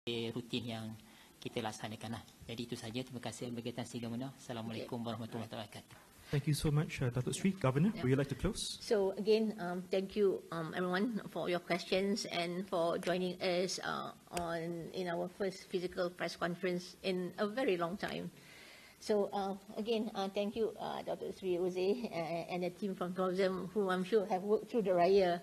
rutin yang kita laksanakan lah. Jadi itu saja. Terima kasih berkaitan Sidang Gabenor. Assalamualaikum warahmatullahi wabarakatuh. Thank you so much, Datuk Seri. Governor, would you like to close? So again, thank you everyone for your questions and for joining us in our first physical press conference in a very long time. So again, thank you, Dr. Seri Uzir and the team from Tourism, who I'm sure have worked through the Raya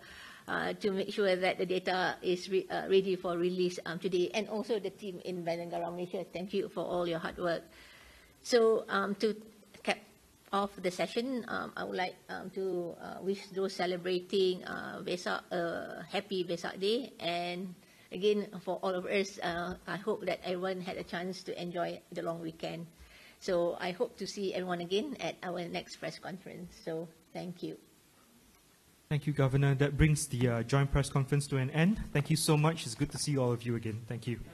to make sure that the data is ready for release today, and also the team in Bank Negara Malaysia. Thank you for all your hard work. So to cap off the session, I would like to wish those celebrating Vesak a happy Vesak Day, and again for all of us, I hope that everyone had a chance to enjoy the long weekend. So I hope to see everyone again at our next press conference. So thank you. Thank you, Governor. That brings the joint press conference to an end. Thank you so much. It's good to see all of you again. Thank you.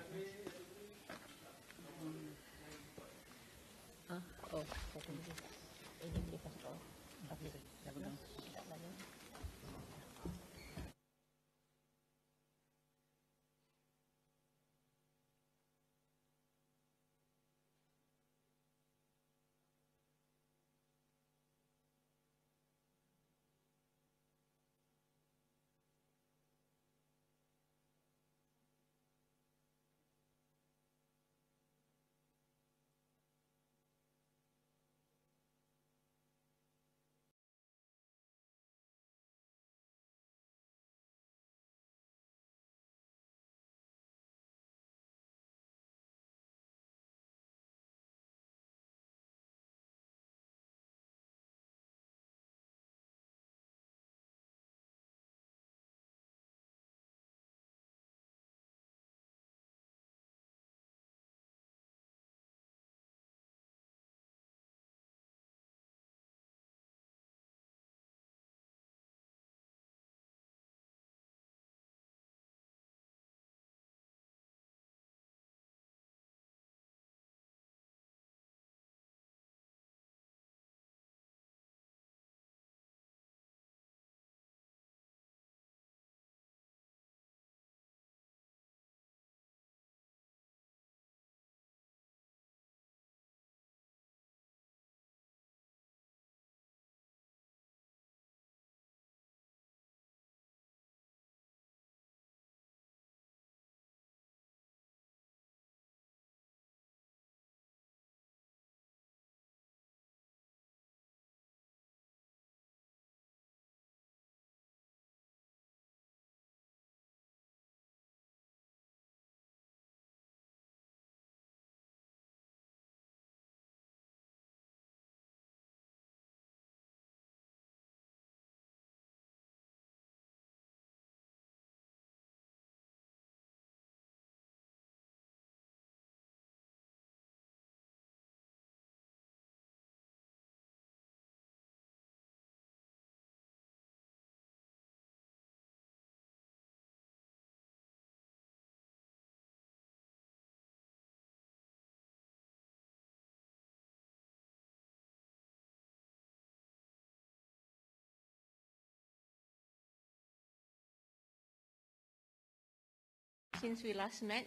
Since we last met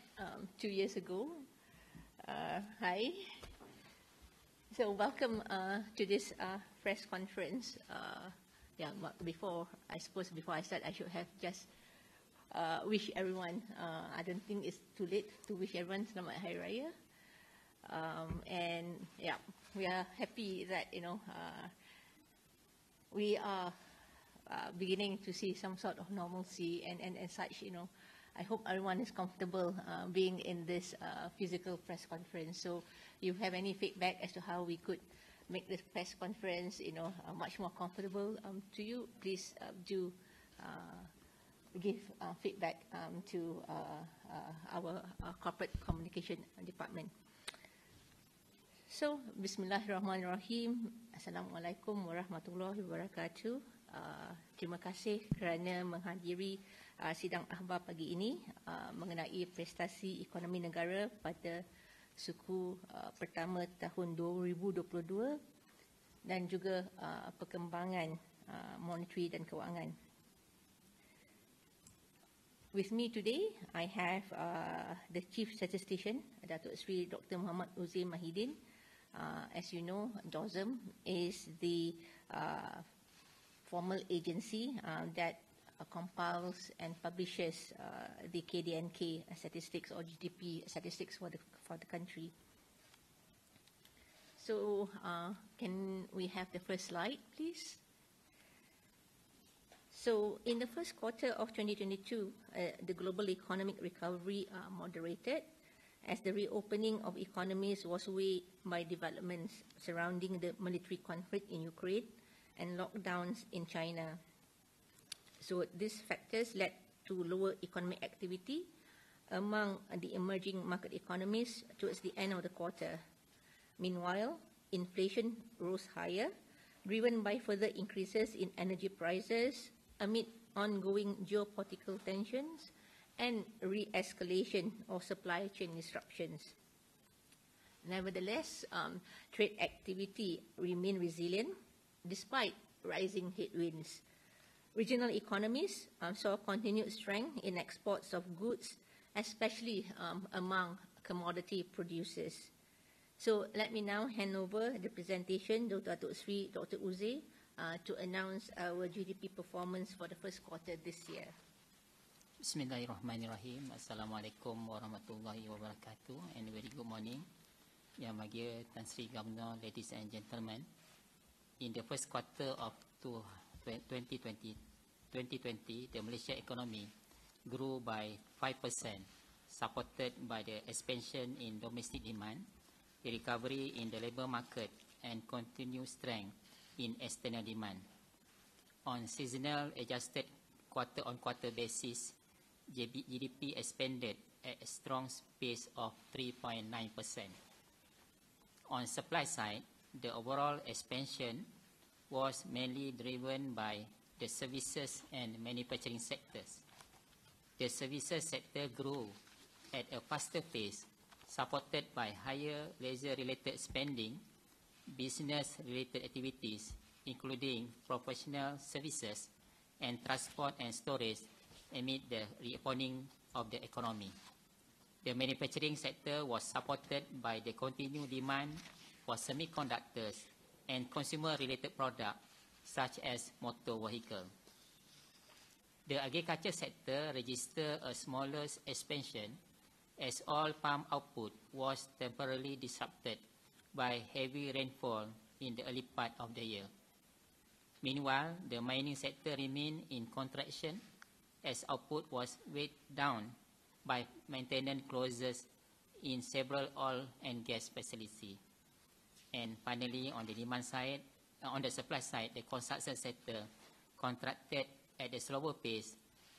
2 years ago, hi. So welcome to this press conference. Yeah, before I start, I should have just wish everyone. I don't think it's too late to wish everyone Selamat Hari Raya. And yeah, we are happy that we are beginning to see some sort of normalcy and such. I hope everyone is comfortable being in this physical press conference. So, if you have any feedback as to how we could make this press conference, much more comfortable to you, please do give feedback to our corporate communication department. So, Bismillahirrahmanirrahim. Assalamualaikum warahmatullahi wabarakatuh. Terima kasih kerana menghadiri sidang akhbar pagi ini mengenai prestasi ekonomi negara pada suku pertama tahun 2022 dan juga perkembangan monetary dan kewangan. With me today, I have the Chief Statistician, Datuk Seri Dr. Muhammad Uzir Mahidin. As you know, DOSM is the formal agency that compiles and publishes the KDNK statistics or GDP statistics for the country. So, can we have the first slide, please? So, in the first quarter of 2022, the global economic recovery moderated as the reopening of economies was weighed by developments surrounding the military conflict in Ukraine and lockdowns in China. So, these factors led to lower economic activity among the emerging market economies towards the end of the quarter. Meanwhile, inflation rose higher, driven by further increases in energy prices amid ongoing geopolitical tensions and re-escalation of supply chain disruptions. Nevertheless, trade activity remained resilient despite rising headwinds. Regional economies saw continued strength in exports of goods, especially among commodity producers. So let me now hand over the presentation to Datuk Seri Dr. Uzir to announce our GDP performance for the first quarter this year. Bismillahirrahmanirrahim. Assalamualaikum warahmatullahi wabarakatuh and very good morning. Yang Magia Tan Sri Gabenor, ladies and gentlemen. In the first quarter of 2020, the Malaysia economy grew by 5%, supported by the expansion in domestic demand, the recovery in the labour market, and continued strength in external demand. On seasonal adjusted quarter-on-quarter basis, GDP expanded at a strong pace of 3.9%. On supply side, the overall expansion was mainly driven by the services and manufacturing sectors. The services sector grew at a faster pace, supported by higher leisure-related spending, business-related activities, including professional services and transport and storage amid the reopening of the economy. The manufacturing sector was supported by the continued demand for semiconductors and consumer-related products such as motor vehicle. The agriculture sector registered a smaller expansion as all palm output was temporarily disrupted by heavy rainfall in the early part of the year. Meanwhile, the mining sector remained in contraction as output was weighed down by maintenance closures in several oil and gas facilities. And finally, on the demand side, on the supply side, the construction sector contracted at a slower pace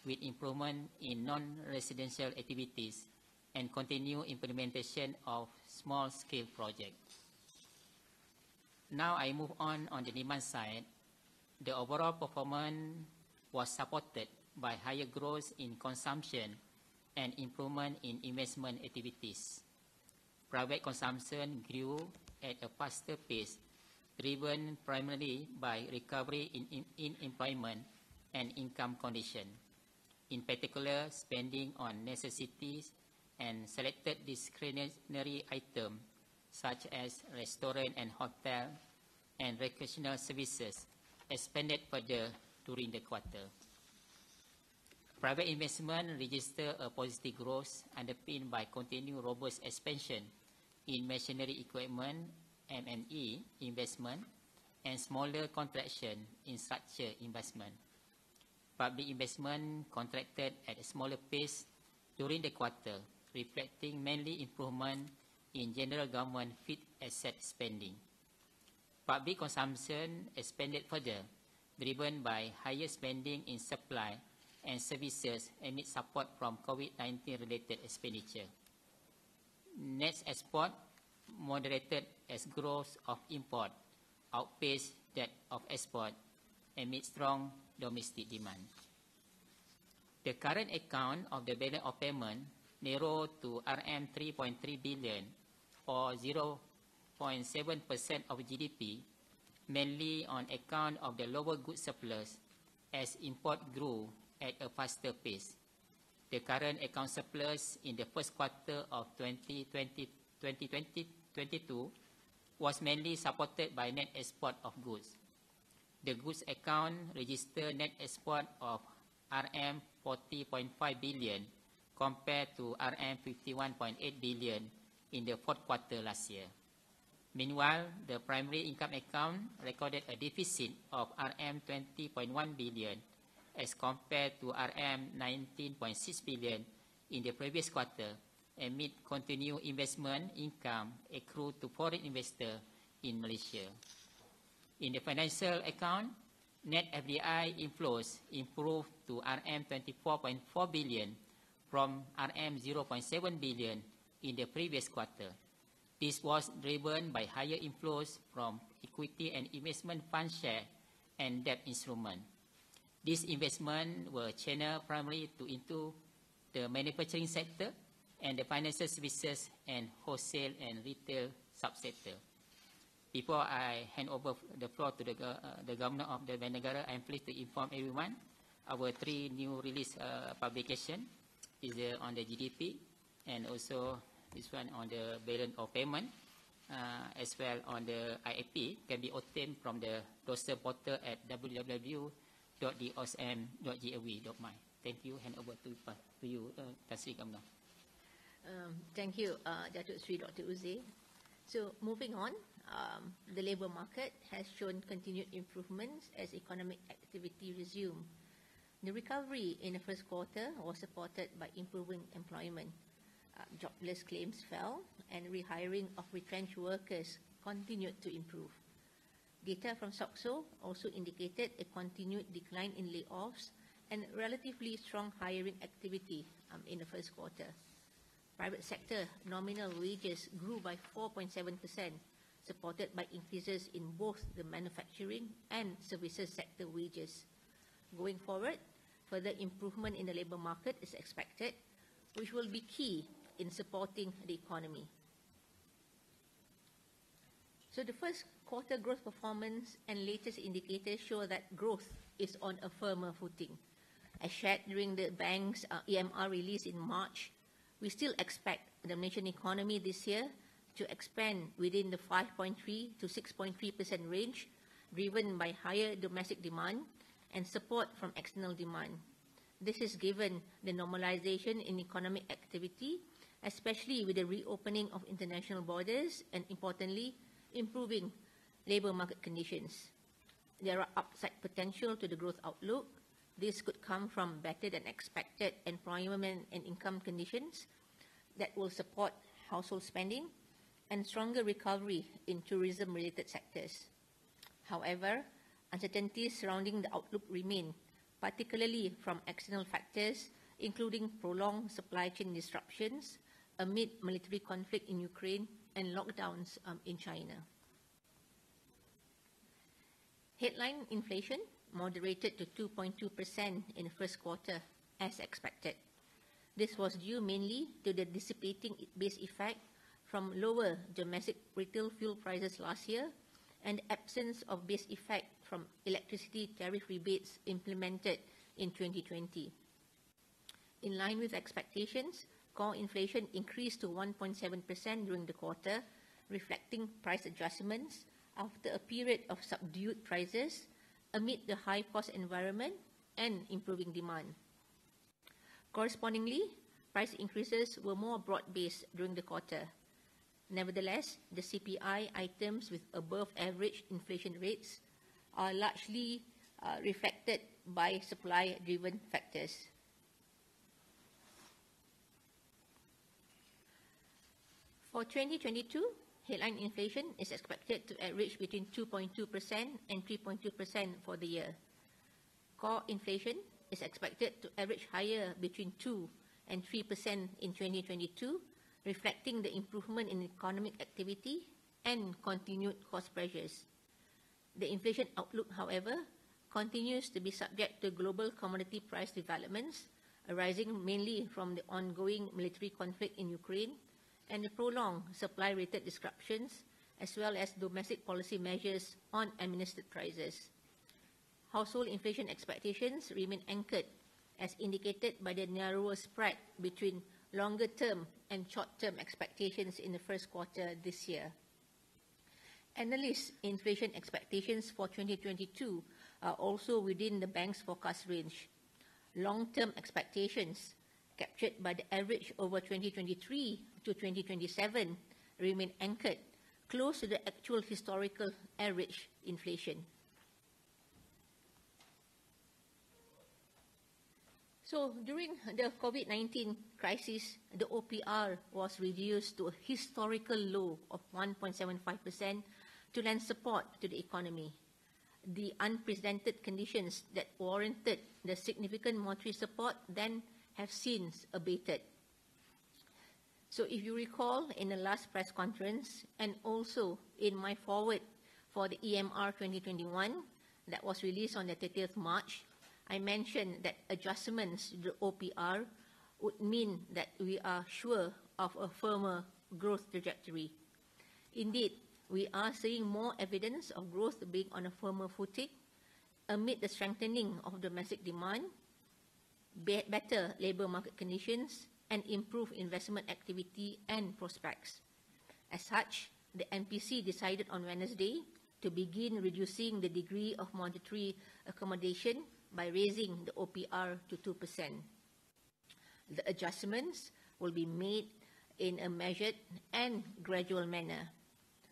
with improvement in non-residential activities and continued implementation of small-scale projects. Now I move on the demand side. The overall performance was supported by higher growth in consumption and improvement in investment activities. Private consumption grew at a faster pace, driven primarily by recovery in employment and income condition. In particular, spending on necessities and selected discretionary items such as restaurant and hotel and recreational services expanded further during the quarter. Private investment registered a positive growth underpinned by continued robust expansion in machinery equipment, M&E investment, and smaller contraction in structure investment. Public investment contracted at a smaller pace during the quarter, reflecting mainly improvement in general government fixed asset spending. Public consumption expanded further, driven by higher spending in supply and services amid support from COVID-19 related expenditure. Net export moderated as growth of import outpaced that of export amid strong domestic demand. The current account of the balance of payment narrowed to RM 3.3 billion or 0.7% of GDP, mainly on account of the lower goods surplus as import grew at a faster pace. The current account surplus in the first quarter of 2022 was mainly supported by net export of goods. The goods account registered net export of RM 40.5 billion compared to RM 51.8 billion in the fourth quarter last year. Meanwhile, the primary income account recorded a deficit of RM 20.1 billion as compared to RM 19.6 billion in the previous quarter, amid continued investment income accrued to foreign investors in Malaysia. In the financial account, net FDI inflows improved to RM 24.4 billion from RM 0.7 billion in the previous quarter. This was driven by higher inflows from equity and investment fund share and debt instrument. These investments were channeled primarily into the manufacturing sector and the financial services and wholesale and retail subsector. Before I hand over the floor to the Governor of the Bank Negara, I am pleased to inform everyone our three new release publication is on the GDP and also this one on the balance of payment as well on the IAP can be obtained from the dossier portal at www.dosm.gov.my. Thank you. Hand over to you, Sri Governor. Thank you, Datuk Sri Dr. Uzir. So moving on, the labour market has shown continued improvements as economic activity resumed. The recovery in the first quarter was supported by improving employment. Jobless claims fell and rehiring of retrenched workers continued to improve. Data from SOCSO also indicated a continued decline in layoffs and relatively strong hiring activity in the first quarter. Private sector nominal wages grew by 4.7%, supported by increases in both the manufacturing and services sector wages. Going forward, further improvement in the labour market is expected, which will be key in supporting the economy. So the first quarter growth performance and latest indicators show that growth is on a firmer footing. As shared during the bank's EMR release in March, we still expect the Malaysian economy this year to expand within the 5.3 to 6.3% range, driven by higher domestic demand and support from external demand. This is given the normalization in economic activity, especially with the reopening of international borders and, importantly, improving labour market conditions. There are upside potential to the growth outlook. This could come from better than expected employment and income conditions that will support household spending and stronger recovery in tourism-related sectors. However, uncertainties surrounding the outlook remain, particularly from external factors, including prolonged supply chain disruptions amid military conflict in Ukraine and lockdowns in China. Headline inflation moderated to 2.2% in the first quarter, as expected. This was due mainly to the dissipating base effect from lower domestic retail fuel prices last year and the absence of base effect from electricity tariff rebates implemented in 2020. In line with expectations, core inflation increased to 1.7% during the quarter, reflecting price adjustments after a period of subdued prices amid the high-cost environment and improving demand. Correspondingly, price increases were more broad-based during the quarter. Nevertheless, the CPI items with above-average inflation rates are largely reflected by supply-driven factors. For 2022, headline inflation is expected to average between 2.2% and 3.2% for the year. Core inflation is expected to average higher between 2 and 3% in 2022, reflecting the improvement in economic activity and continued cost pressures. The inflation outlook, however, continues to be subject to global commodity price developments arising mainly from the ongoing military conflict in Ukraine and the prolonged supply-related disruptions, as well as domestic policy measures on administered prices. Household inflation expectations remain anchored as indicated by the narrower spread between longer-term and short-term expectations in the first quarter this year. Analysts' inflation expectations for 2022 are also within the bank's forecast range. Long-term expectations, captured by the average over 2023 to 2027, remain anchored close to the actual historical average inflation. So during the COVID-19 crisis, the OPR was reduced to a historical low of 1.75% to lend support to the economy. The unprecedented conditions that warranted the significant monetary support then have since abated. So if you recall, in the last press conference and also in my forward for the EMR 2021 that was released on the 30th March, I mentioned that adjustments to the OPR would mean that we are sure of a firmer growth trajectory. Indeed, we are seeing more evidence of growth being on a firmer footing amid the strengthening of domestic demand, better labour market conditions, and improved investment activity and prospects. As such, the MPC decided on Wednesday to begin reducing the degree of monetary accommodation by raising the OPR to 2%. The adjustments will be made in a measured and gradual manner.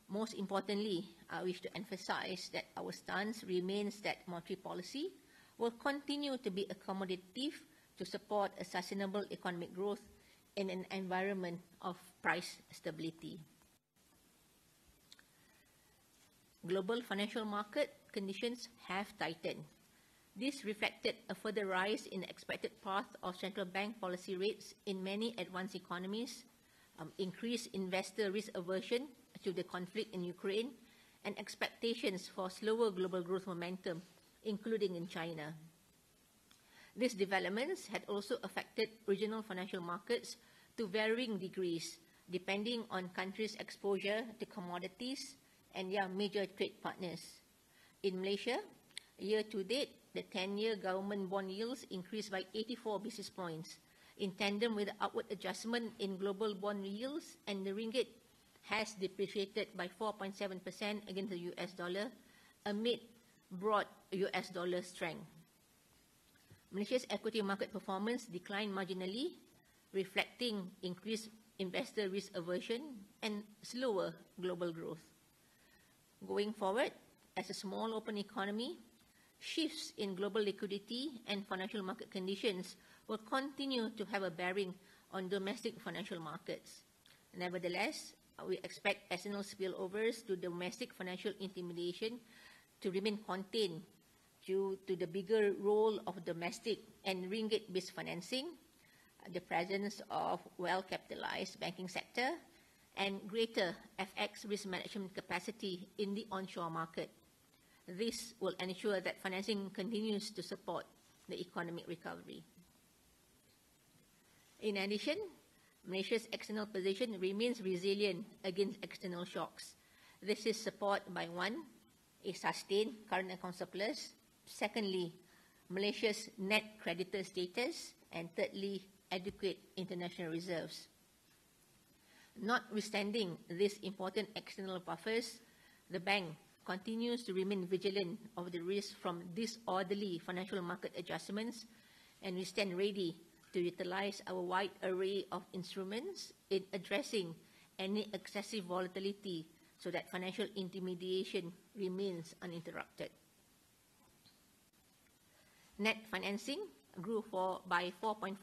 Most importantly, I wish to emphasize that our stance remains that monetary policy will continue to be accommodative to support a sustainable economic growth in an environment of price stability. Global financial market conditions have tightened. This reflected a further rise in the expected path of central bank policy rates in many advanced economies, increased investor risk aversion to the conflict in Ukraine, and expectations for slower global growth momentum, including in China. These developments had also affected regional financial markets to varying degrees, depending on countries' exposure to commodities and their major trade partners. In Malaysia, year to date, the 10-year government bond yields increased by 84 basis points, in tandem with the upward adjustment in global bond yields, and the ringgit has depreciated by 4.7% against the US dollar amid broad US dollar strength. Malaysia's equity market performance declined marginally, reflecting increased investor risk aversion and slower global growth. Going forward, as a small open economy, shifts in global liquidity and financial market conditions will continue to have a bearing on domestic financial markets. Nevertheless, we expect external spillovers to domestic financial intermediation to remain contained due to the bigger role of domestic and ringgit-based financing, the presence of well-capitalized banking sector, and greater FX risk management capacity in the onshore market. This will ensure that financing continues to support the economic recovery. In addition, Malaysia's external position remains resilient against external shocks. This is supported by, one, a sustained current account surplus, secondly, Malaysia's net creditor status, and thirdly, adequate international reserves. Notwithstanding these important external buffers, the bank continues to remain vigilant of the risk from disorderly financial market adjustments, and we stand ready to utilize our wide array of instruments in addressing any excessive volatility so that financial intermediation remains uninterrupted. Net financing grew by 4.5%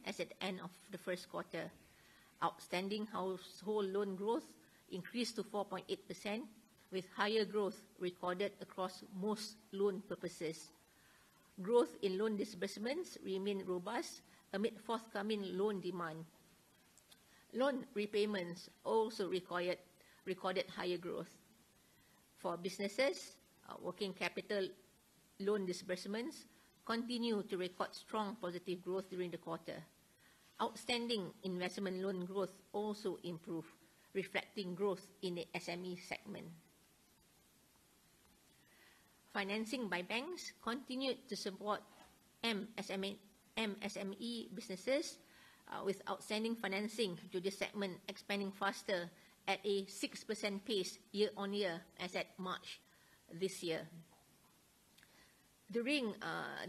as at the end of the first quarter. Outstanding household loan growth increased to 4.8%, with higher growth recorded across most loan purposes. Growth in loan disbursements remained robust amid forthcoming loan demand. Loan repayments also recorded higher growth. For businesses, working capital loan disbursements continue to record strong positive growth during the quarter. Outstanding investment loan growth also improved, reflecting growth in the SME segment. Financing by banks continued to support MSME MSME businesses, with outstanding financing to this segment expanding faster at a 6% pace year-on-year as at March this year. During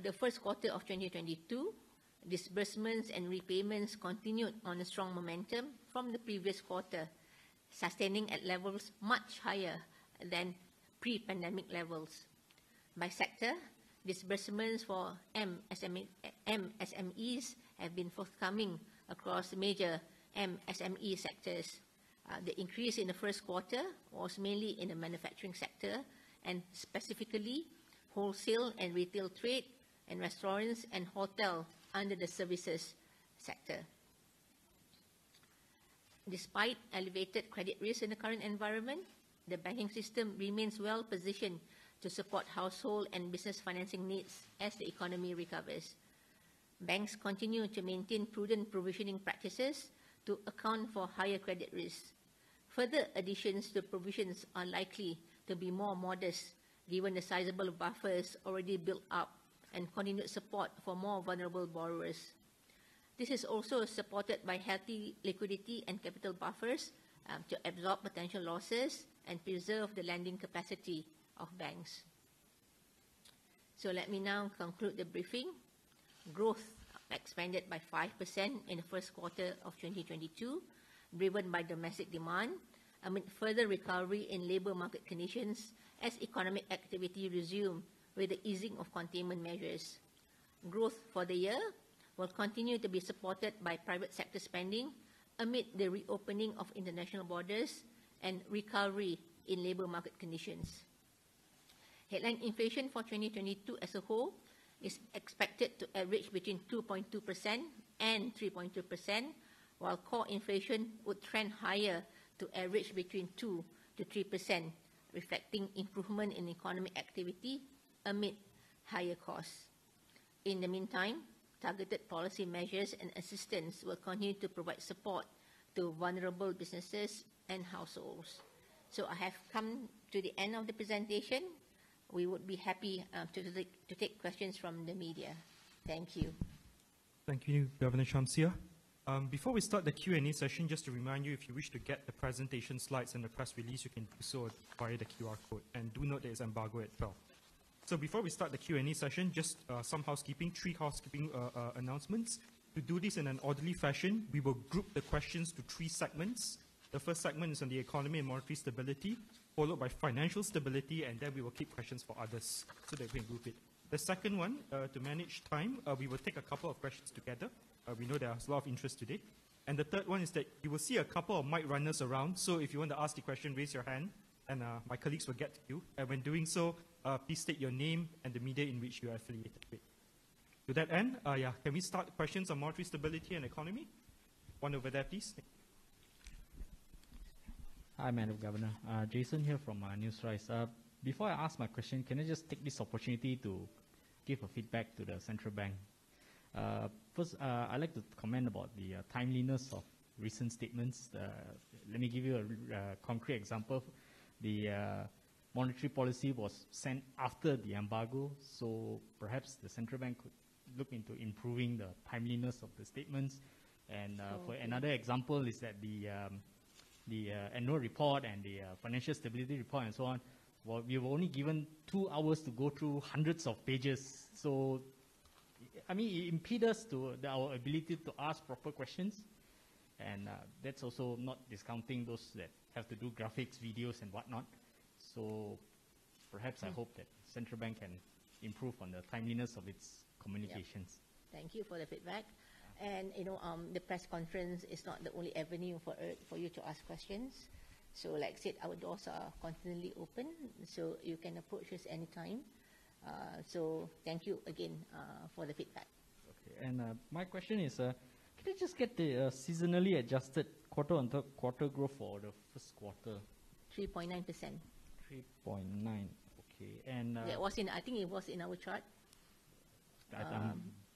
the first quarter of 2022, disbursements and repayments continued on a strong momentum from the previous quarter, sustaining at levels much higher than pre-pandemic levels. By sector, disbursements for MSMEs have been forthcoming across major MSME sectors. The increase in the first quarter was mainly in the manufacturing sector and specifically wholesale and retail trade and restaurants and hotel under the services sector. Despite elevated credit risk in the current environment, the banking system remains well positioned to support household and business financing needs as the economy recovers. Banks continue to maintain prudent provisioning practices to account for higher credit risks. Further additions to provisions are likely to be more modest given the sizable buffers already built up and continued support for more vulnerable borrowers. This is also supported by healthy liquidity and capital buffers to absorb potential losses and preserve the lending capacity of banks. So let me now conclude the briefing. Growth expanded by 5% in the first quarter of 2022, driven by domestic demand amid further recovery in labour market conditions as economic activity resumed with the easing of containment measures. Growth for the year will continue to be supported by private sector spending amid the reopening of international borders and recovery in labour market conditions. Headline inflation for 2022 as a whole is expected to average between 2.2% and 3.2%, while core inflation would trend higher to average between 2 to 3%, reflecting improvement in economic activity amid higher costs. In the meantime, targeted policy measures and assistance will continue to provide support to vulnerable businesses and households. So I have come to the end of the presentation. We would be happy to take questions from the media. Thank you. Thank you, Governor Shamsiah. Before we start the Q&A session, just to remind you, if you wish to get the presentation slides and the press release, you can do so via the QR code. And do note that it's embargo at 12. So before we start the Q&A session, just some housekeeping, three housekeeping announcements. To do this in an orderly fashion, we will group the questions to three segments. The first segment is on the economy and monetary stability, followed by financial stability, and then we will keep questions for others so that we can group it. The second one, to manage time, we will take a couple of questions together. We know there's a lot of interest today. And the third one is that you will see a couple of mic runners around, so if you want to ask the question, raise your hand, and my colleagues will get to you. And when doing so, please state your name and the media in which you are affiliated with. To that end, can we start questions on monetary stability and economy? One over there, please. Hi, Madam Governor. Jason here from Newsrise. Before I ask my question, can I just take this opportunity to give a feedback to the central bank? First, I'd like to comment about the timeliness of recent statements. Let me give you a concrete example. The monetary policy was sent after the embargo, so perhaps the central bank could look into improving the timeliness of the statements. And for another example is that the annual report and the financial stability report and so on, well, we were only given 2 hours to go through hundreds of pages. So, I mean, it impedes us to our ability to ask proper questions. And that's also not discounting those that have to do graphics, videos, and whatnot. So perhaps I hope that central bank can improve on the timeliness of its communications. Yep. Thank you for the feedback. And the press conference is not the only avenue for you to ask questions. So like I said, our doors are constantly open, so you can approach us anytime. So thank you again for the feedback. Okay, and my question is, can I just get the seasonally adjusted quarter-on-quarter growth for the first quarter? 3.9%. 3.9. Okay, and I think it was in our chart.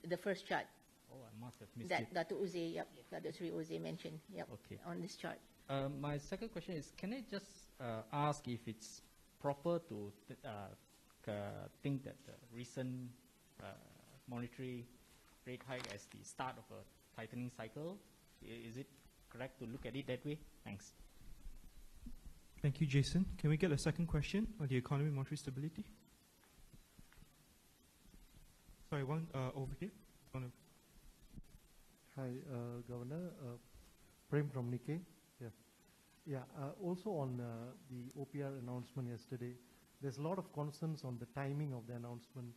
The first chart. Oh, I must have missed that it. Datuk Uzir, yep, Datuk Seri Uzir mentioned, yep, okay, on this chart. My second question is, can I just ask if it's proper to think that the recent monetary rate hike as the start of a tightening cycle? Is it correct to look at it that way? Thanks. Thank you, Jason. Can we get a second question on the economy monetary stability? Sorry, one over here. Hi, Governor. Prem from Nikkei. Also on the OPR announcement yesterday, there's a lot of concerns on the timing of the announcement,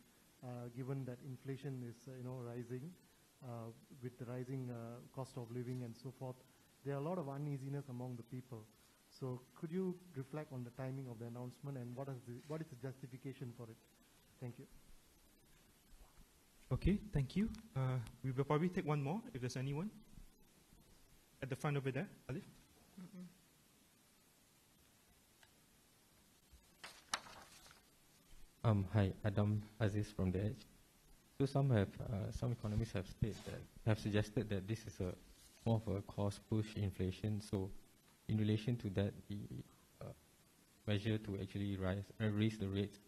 given that inflation is rising with the rising cost of living and so forth. There are a lot of uneasiness among the people. So could you reflect on the timing of the announcement and what is the justification for it? Thank you. Okay, thank you. We will probably take one more if there's anyone. At the front over there, Alif. Hi, Adam Aziz from The Edge. So some economists have suggested that this is more of a cost push inflation. So in relation to that, the measure to actually raise the rates.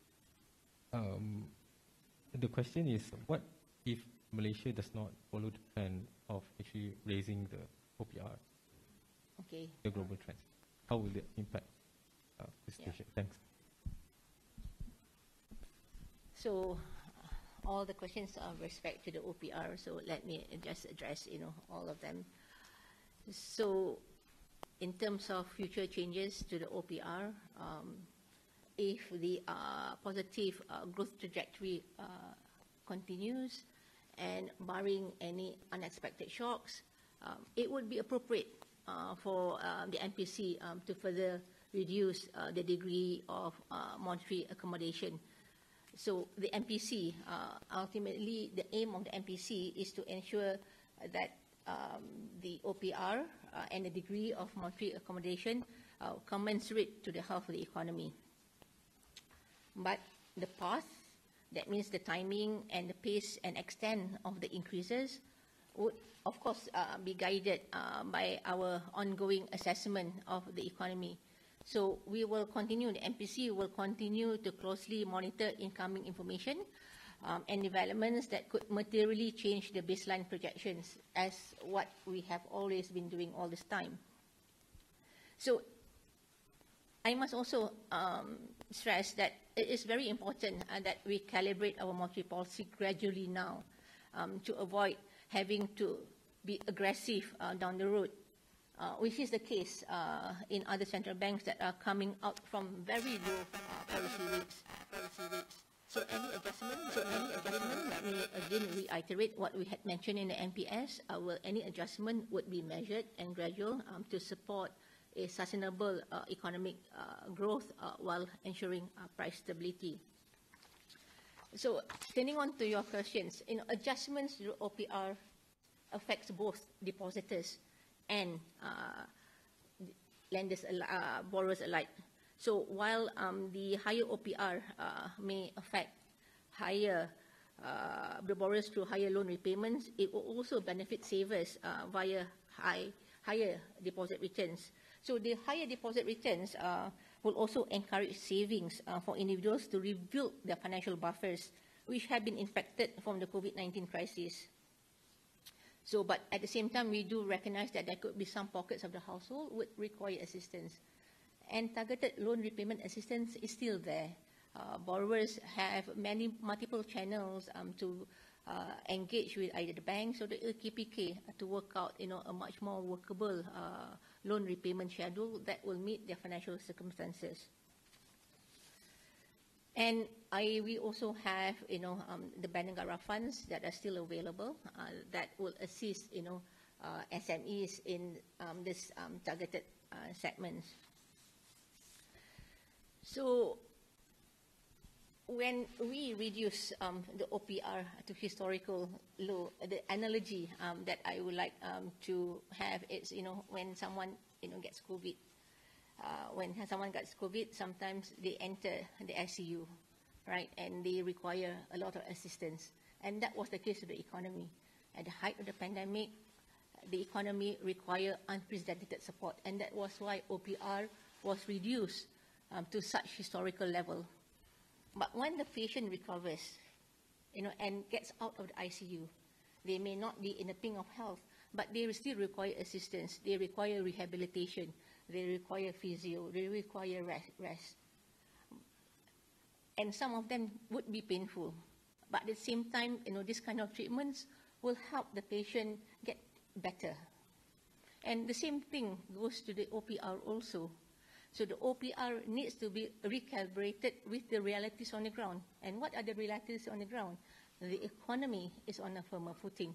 The question is, what if Malaysia does not follow the trend of actually raising the OPR, the global trend? How will it impact the situation? Thanks. So all the questions are with respect to the OPR, so let me just address all of them. So in terms of future changes to the OPR, if the positive growth trajectory continues and barring any unexpected shocks, it would be appropriate for the MPC to further reduce the degree of monetary accommodation. So the MPC, ultimately the aim of the MPC is to ensure that the OPR and the degree of monetary accommodation commensurate to the health of the economy. But the path, that means the timing and the pace and extent of the increases, would of course be guided by our ongoing assessment of the economy. So we will continue, the MPC will continue to closely monitor incoming information and developments that could materially change the baseline projections, as what we have always been doing all this time. So I must also stress that it is very important that we calibrate our monetary policy gradually now to avoid having to be aggressive down the road, which is the case in other central banks that are coming out from very low policy rates. So any adjustment, let me again reiterate what we had mentioned in the MPS. Any adjustment would be measured and gradual to support a sustainable economic growth while ensuring price stability. So turning on to your questions, adjustments to OPR affects both depositors and lenders, borrowers alike. So while the higher OPR may affect the borrowers through higher loan repayments, it will also benefit savers via higher deposit returns. So the higher deposit returns will also encourage savings for individuals to rebuild their financial buffers, which have been infected from the COVID-19 crisis. So, but at the same time, we do recognize that there could be some pockets of the household would require assistance. And targeted loan repayment assistance is still there. Borrowers have multiple channels to engage with either the banks or the KPK to work out, a much more workable loan repayment schedule that will meet their financial circumstances. And we also have, the Bank Negara funds that are still available that will assist, SMEs in this targeted segments. So when we reduce the OPR to historical low, the analogy that I would like to have is, when someone, gets COVID. When someone gets COVID, sometimes they enter the ICU, right? And they require a lot of assistance. And that was the case with the economy. At the height of the pandemic, the economy required unprecedented support. And that was why OPR was reduced to such historical level. But when the patient recovers, and gets out of the ICU, They may not be in the pink of health, but they still require assistance. They require rehabilitation. They require physio. They require rest. And some of them would be painful. But at the same time, this kind of treatments will help the patient get better. And the same thing goes to the OPR also. So the OPR needs to be recalibrated with the realities on the ground. And what are the realities on the ground? The economy is on a firmer footing.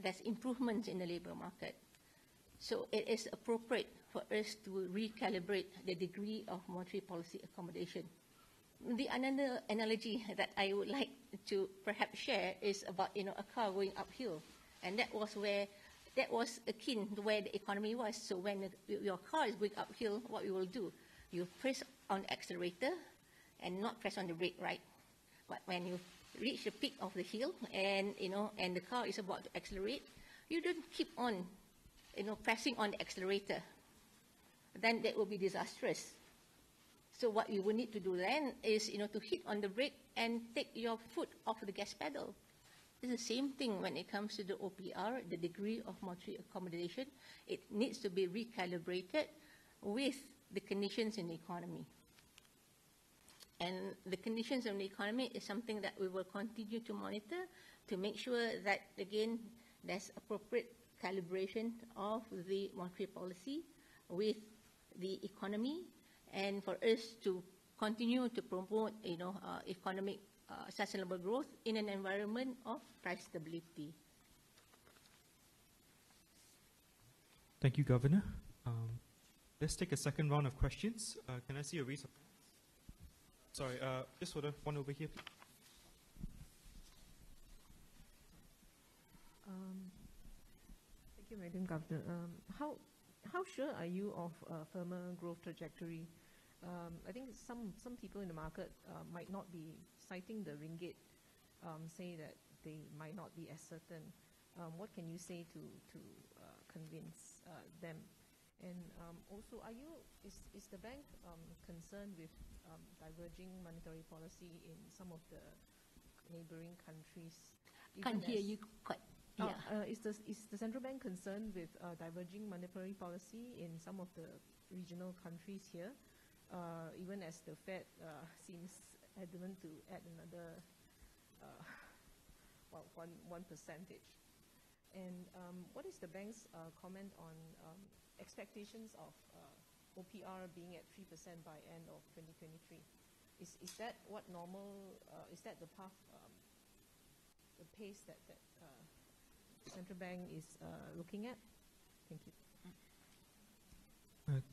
There's improvements in the labor market. So it is appropriate for us to recalibrate the degree of monetary policy accommodation. Another analogy that I would like to perhaps share is about a car going uphill, and that was akin to where the economy was. So when your car is going uphill, what you will do, you press on the accelerator and not press on the brake, right? But when you reach the peak of the hill and and the car is about to accelerate, you don't keep on pressing on the accelerator. Then that will be disastrous. So what you will need to do then is to hit on the brake and take your foot off the gas pedal. It's the same thing when it comes to the OPR, the degree of monetary accommodation. It needs to be recalibrated with the conditions in the economy. And the conditions in the economy is something that we will continue to monitor to make sure that, again, there's appropriate calibration of the monetary policy with the economy, and for us to continue to promote, economic sustainable growth in an environment of price stability. Thank you, Governor. Let's take a second round of questions. Can I see a raise of hands? Sorry, just for the one over here, please. Thank you, Madam Governor. How sure are you of a firmer growth trajectory? I think some people in the market might not be citing the ringgit, say that they might not be as certain. What can you say to convince them? And also, is the bank concerned with diverging monetary policy in some of the neighboring countries? Can't hear you quite. Yeah. Is the central bank concerned with diverging monetary policy in some of the regional countries here, even as the Fed seems adamant to add another 1%? And what is the bank's comment on expectations of OPR being at 3% by end of 2023? Is that what normal? Is that the path, the pace that the central bank is looking at? Thank you.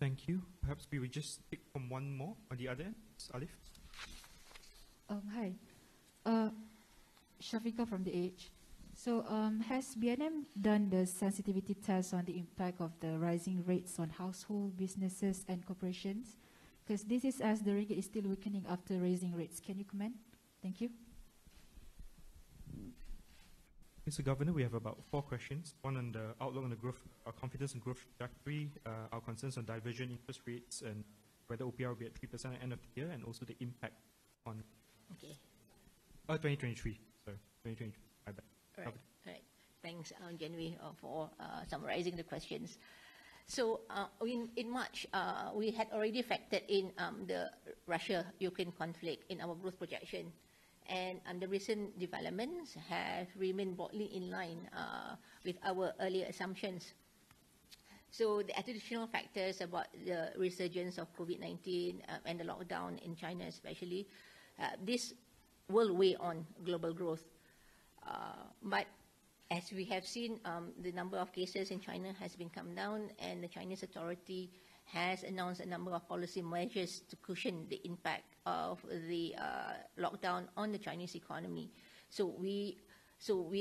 Thank you. Perhaps we will just take from one more on the other end. Alif. Hi. Shafiqa from The Age. So has BNM done the sensitivity test on the impact of the rising rates on household, businesses and corporations? Because this is as the ringgit is still weakening after raising rates. Can you comment? Thank you. Mr. Governor, we have about 4 questions. One on the outlook on the growth, our confidence in growth trajectory, our concerns on divergent interest rates, and whether OPR will be at 3% at the end of the year, and also the impact on 2023. Sorry, 2023. My bad. All right. Thanks, Janvi, for summarizing the questions. So in March, we had already factored in the Russia-Ukraine conflict in our growth projection. And the recent developments have remained broadly in line with our earlier assumptions. So the additional factors about the resurgence of COVID-19 and the lockdown in China especially, this will weigh on global growth. But as we have seen, the number of cases in China has been come down, and the Chinese authority has announced a number of policy measures to cushion the impact of the lockdown on the Chinese economy. So we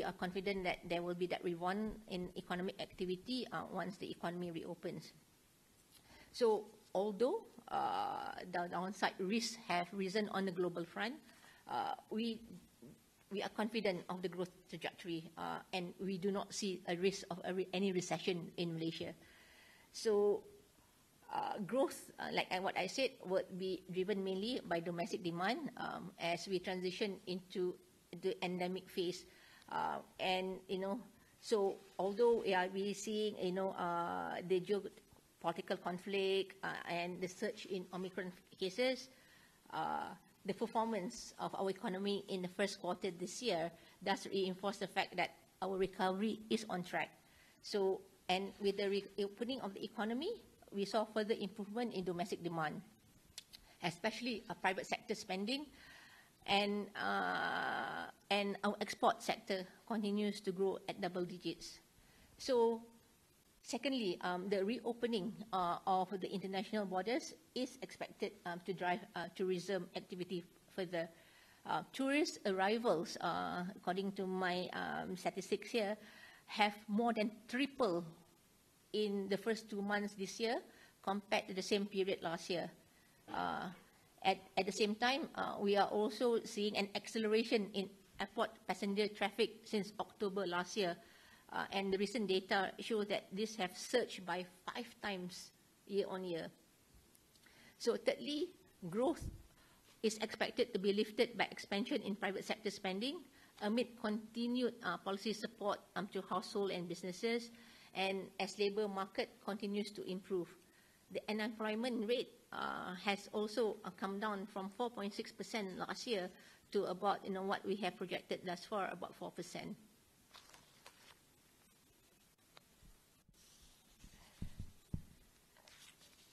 are confident that there will be that rebound in economic activity once the economy reopens. So although the downside risks have risen on the global front, we are confident of the growth trajectory, and we do not see a risk of any recession in Malaysia. So growth, like what I said, would be driven mainly by domestic demand as we transition into the endemic phase. And, so although we're seeing, the geopolitical conflict and the surge in Omicron cases, the performance of our economy in the first quarter this year does reinforce the fact that our recovery is on track. So, and with the reopening of the economy, we saw further improvement in domestic demand, especially private sector spending, and our export sector continues to grow at double digits. So, secondly, the reopening of the international borders is expected to drive tourism activity further. Tourist arrivals, according to my statistics here, have more than tripled in the first 2 months this year compared to the same period last year. At the same time, we are also seeing an acceleration in airport passenger traffic since October last year. And the recent data show that this has surged by 5 times year on year. So thirdly, growth is expected to be lifted by expansion in private sector spending amid continued policy support to household and businesses, and as labour market continues to improve. The unemployment rate has also come down from 4.6% last year to about what we have projected thus far, about 4%.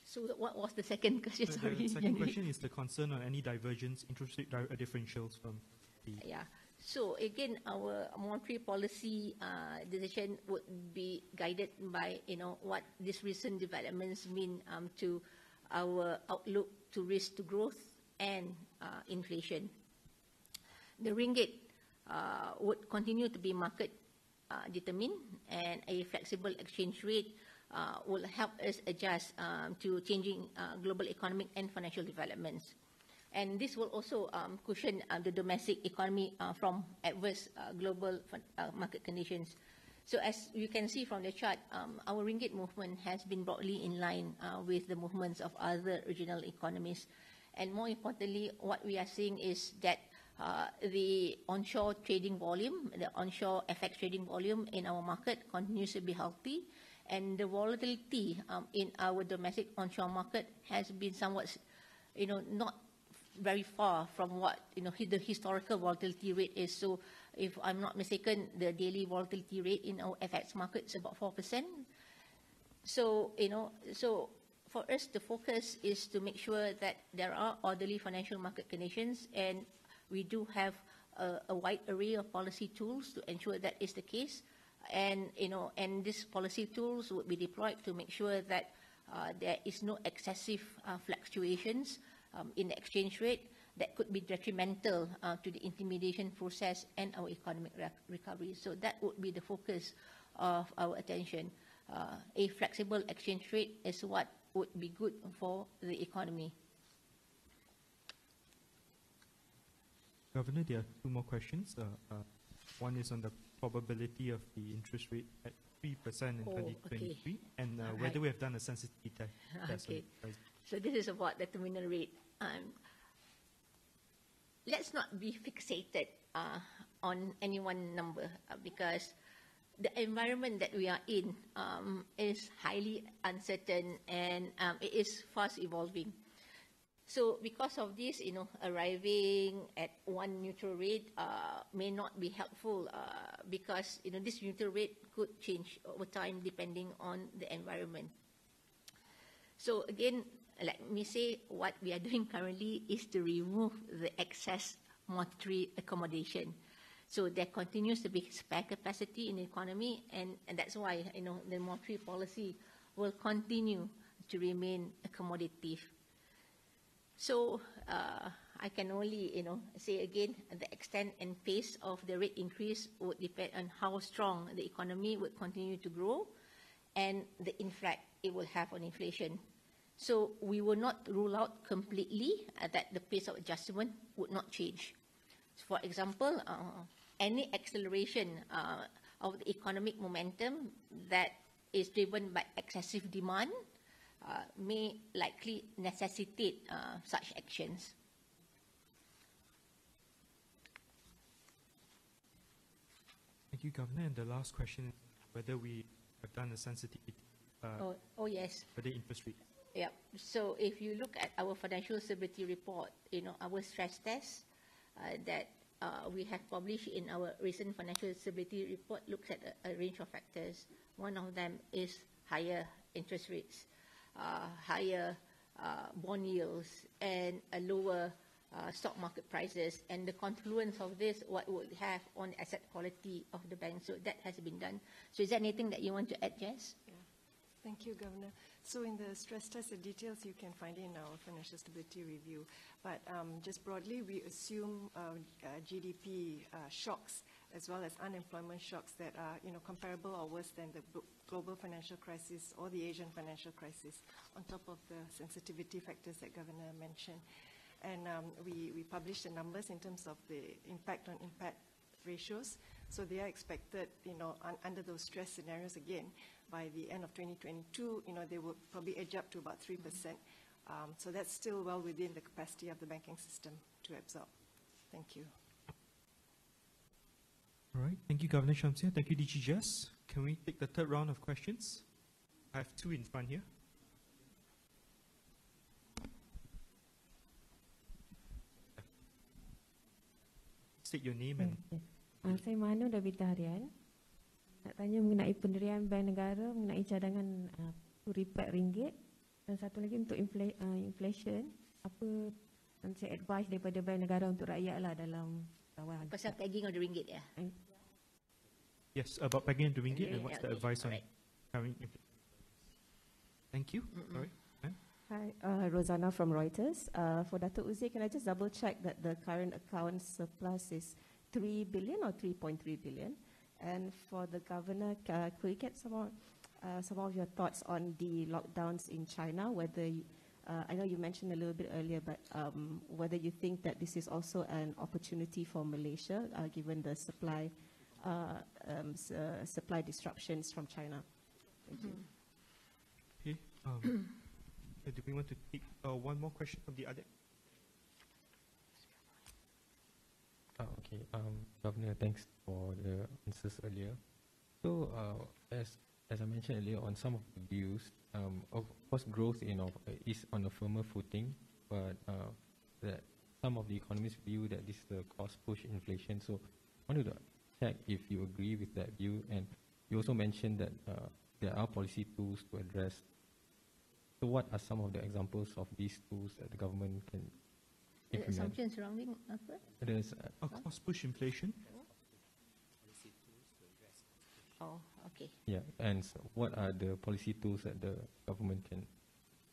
So what was the second question? Sorry, the second question is the concern on any divergence, interest rate differentials from the... Yeah. So again, our monetary policy decision would be guided by what these recent developments mean to our outlook to risk to growth and inflation. The ringgit would continue to be market determined, and a flexible exchange rate will help us adjust to changing global economic and financial developments. And this will also cushion the domestic economy from adverse global market conditions. So as you can see from the chart, our ringgit movement has been broadly in line with the movements of other regional economies. And more importantly, what we are seeing is that the onshore trading volume, the onshore FX trading volume in our market continues to be healthy, and the volatility in our domestic onshore market has been somewhat, not very far from what the historical volatility rate is. So, if I'm not mistaken, the daily volatility rate in our FX market is about 4%. So, so for us, the focus is to make sure that there are orderly financial market conditions, and we do have a wide array of policy tools to ensure that is the case. And and these policy tools would be deployed to make sure that there is no excessive fluctuations in the exchange rate that could be detrimental to the intermediation process and our economic recovery. So that would be the focus of our attention. A flexible exchange rate is what would be good for the economy. Governor, there are 2 more questions. One is on the probability of the interest rate at 3% in 2023, okay. And whether we have done a sensitivity test. Okay. So this is about the terminal rate. Let's not be fixated on any one number because the environment that we are in is highly uncertain, and it is fast evolving. So because of this, arriving at one neutral rate may not be helpful because, this neutral rate could change over time depending on the environment. So again, let me say what we are doing currently is to remove the excess monetary accommodation. So there continues to be spare capacity in the economy, and that's why, the monetary policy will continue to remain accommodative. So I can only, say again, the extent and pace of the rate increase would depend on how strong the economy would continue to grow and the impact it will have on inflation. So we will not rule out completely that the pace of adjustment would not change. For example, any acceleration of the economic momentum that is driven by excessive demand may likely necessitate such actions. Thank you, Governor. And the last question is whether we have done a sensitivity Oh yes. for the interest rate. Yeah. So if you look at our financial stability report, our stress test that we have published in our recent financial stability report looks at a range of factors. One of them is higher interest rates, higher bond yields, and a lower stock market prices, and the confluence of this, what would have on asset quality of the bank. So that has been done. So is there anything that you want to add, Jess? Yeah. Thank you, Governor. So in the stress test, the details you can find in our financial stability review. But just broadly, we assume GDP shocks as well as unemployment shocks that are comparable or worse than the global financial crisis or the Asian financial crisis, on top of the sensitivity factors that Governor mentioned. And we published the numbers in terms of the impact on impact ratios. So they are expected, under those stress scenarios again, by the end of 2022, they will probably edge up to about 3%. So that's still well within the capacity of the banking system to absorb. Thank you. All right. Thank you, Governor Shamsiah. Thank you, DG Jess. Can we take the third round of questions? I have two in front here. State your name and... Saya Manu dari Harian. Nak tanya mengenai pendirian Bank Negara, mengenai cadangan repack ringgit, dan satu lagi untuk inflation. Apa saya advice daripada Bank Negara untuk rakyat lah dalam kawalan. Pasal pegging of the ringgit, ya? Yes, about pegging of the ringgit and what's the okay, advice on right. carrying inflation. Thank you. All right. Hi, Rosanna from Reuters. For Datuk Uzir, can I just double check that the current account surplus is 3 billion or 3.3 billion? And for the Governor, could we get some of your thoughts on the lockdowns in China, whether, I know you mentioned a little bit earlier, but whether you think that this is also an opportunity for Malaysia, given the supply disruptions from China? Thank you. Okay. Do we want to take one more question from the other? Okay, Governor, thanks for the answers earlier. So, as I mentioned earlier, on some of the views, of course, growth is on a firmer footing, but that some of the economists view that this is the cost-push inflation. So, I wanted to check if you agree with that view, and you also mentioned that there are policy tools to address. So what are some of the examples of these tools that the government can implement? The assumptions surrounding what? There's a cost-push inflation. Oh, okay. Yeah, and so what are the policy tools that the government can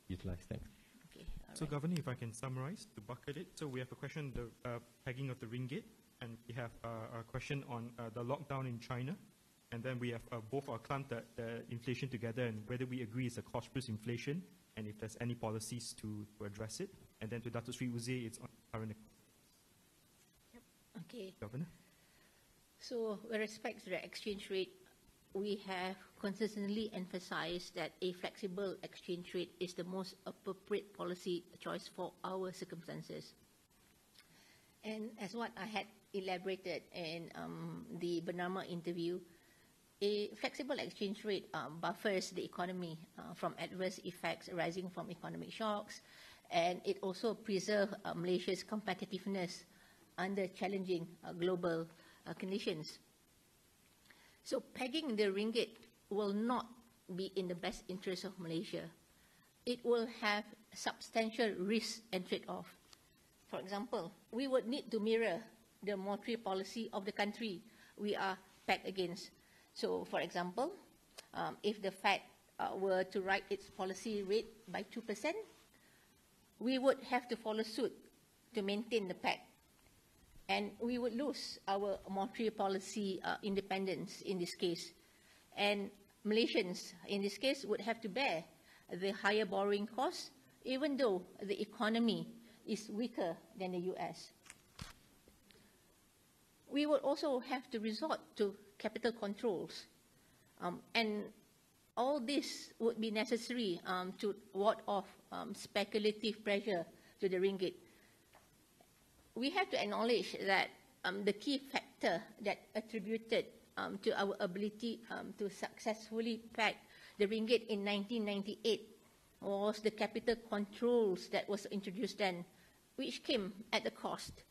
utilize? Thanks. Okay. So, Governor, if I can summarize to bucket it. So we have a question on the pegging of the ringgit, and we have a question on the lockdown in China. And then we have both clumped the inflation together and whether we agree it's a cost-push inflation and if there's any policies to address it. And then to Datuk Sri Uzir, it's on current. Yep. Okay. Governor. So with respect to the exchange rate, we have consistently emphasized that a flexible exchange rate is the most appropriate policy choice for our circumstances. And as what I had elaborated in the Bernama interview, a flexible exchange rate buffers the economy from adverse effects arising from economic shocks, and it also preserves Malaysia's competitiveness under challenging global conditions. So pegging the ringgit will not be in the best interest of Malaysia. It will have substantial risk and trade-off. For example, we would need to mirror the monetary policy of the country we are pegged against. So, for example, if the Fed were to raise its policy rate by 2%, we would have to follow suit to maintain the peg. And we would lose our monetary policy independence in this case. And Malaysians, in this case, would have to bear the higher borrowing costs, even though the economy is weaker than the US. We would also have to resort to capital controls. And all this would be necessary to ward off speculative pressure to the ringgit. We have to acknowledge that the key factor that attributed to our ability to successfully peg the ringgit in 1998 was the capital controls that was introduced then, which came at a cost.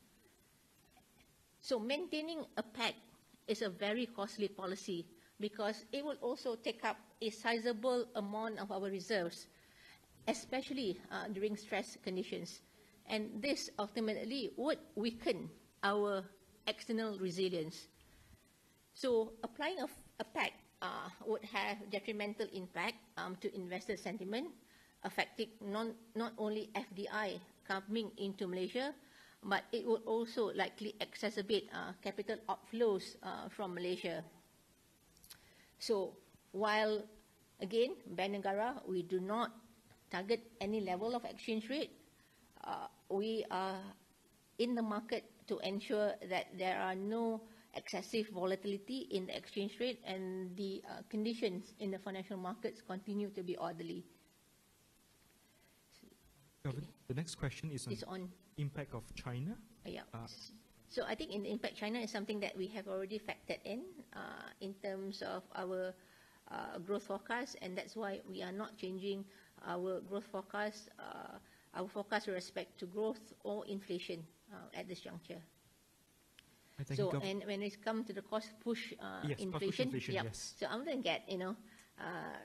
So maintaining a peg is a very costly policy because it will also take up a sizable amount of our reserves, especially during stress conditions. And this ultimately would weaken our external resilience. So applying a peg would have detrimental impact to investor sentiment, affecting not only FDI coming into Malaysia, but it would also likely exacerbate capital outflows from Malaysia. So while, again, Bank Negara, we do not target any level of exchange rate, we are in the market to ensure that there are no excessive volatility in the exchange rate and the conditions in the financial markets continue to be orderly. The next question is on impact of China. Yeah. So I think in the impact China is something that we have already factored in terms of our growth forecast, and that's why we are not changing our growth forecast, our forecast with respect to growth or inflation at this juncture. So, and when it comes to the cost push yes, inflation, cost push inflation, yes. So I'm going to get,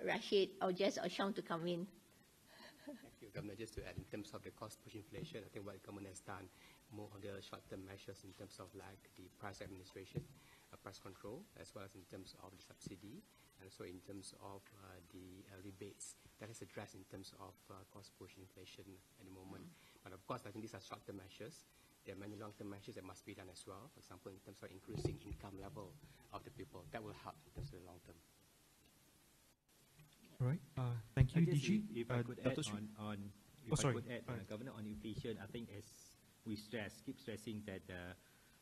Rashid or Jess or Sean to come in. Thank you, Governor. Just to add, in terms of the cost push inflation, I think what the government has done more on the short-term measures in terms of like the price administration, price control, as well as in terms of the subsidy, and also in terms of the rebates that is addressed in terms of cost push inflation at the moment. But of course, I think these are short-term measures. There are many long-term measures that must be done as well. For example, in terms of increasing income level of the people, that will help in terms of the long term. All right. Thank you, DG. If I could add on Governor, on inflation, I think as we keep stressing that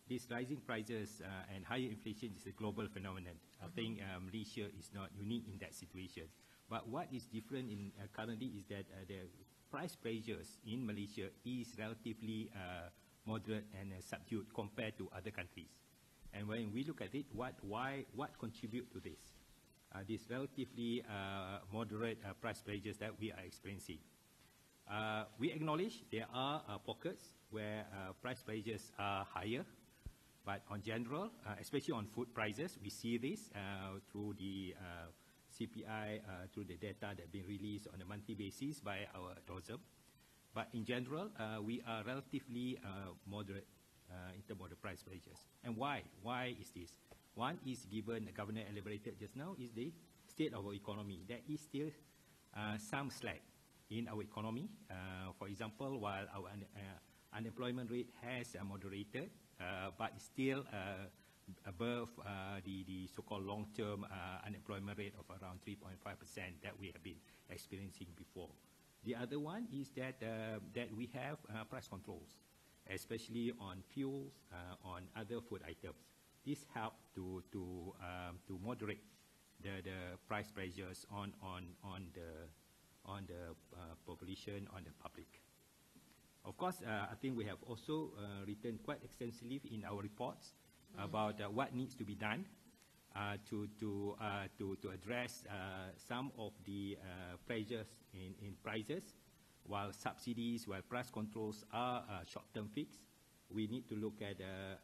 these rising prices and higher inflation is a global phenomenon. I think Malaysia is not unique in that situation. But what is different in currently is that the price pressures in Malaysia is relatively moderate and subdued compared to other countries. And when we look at it, what contribute to this? These relatively moderate price pressures that we are experiencing. We acknowledge there are pockets where price pressures are higher, but on general, especially on food prices, we see this through the CPI, through the data that have been released on a monthly basis by our tourism. But in general, we are relatively moderate in terms of the price pressures. And why? Why is this? One is, given the Governor elaborated just now, is the state of our economy. There is still some slack in our economy. For example, while our unemployment rate has moderated, but it's still above the so-called long-term unemployment rate of around 3.5% that we have been experiencing before. The other one is that we have price controls, especially on fuels, on other food items. This helps to moderate the price pressures on the population, on the public. Of course, I think we have also written quite extensively in our reports about what needs to be done to address some of the pressures in prices. While subsidies, while price controls are short-term fix, we need to look at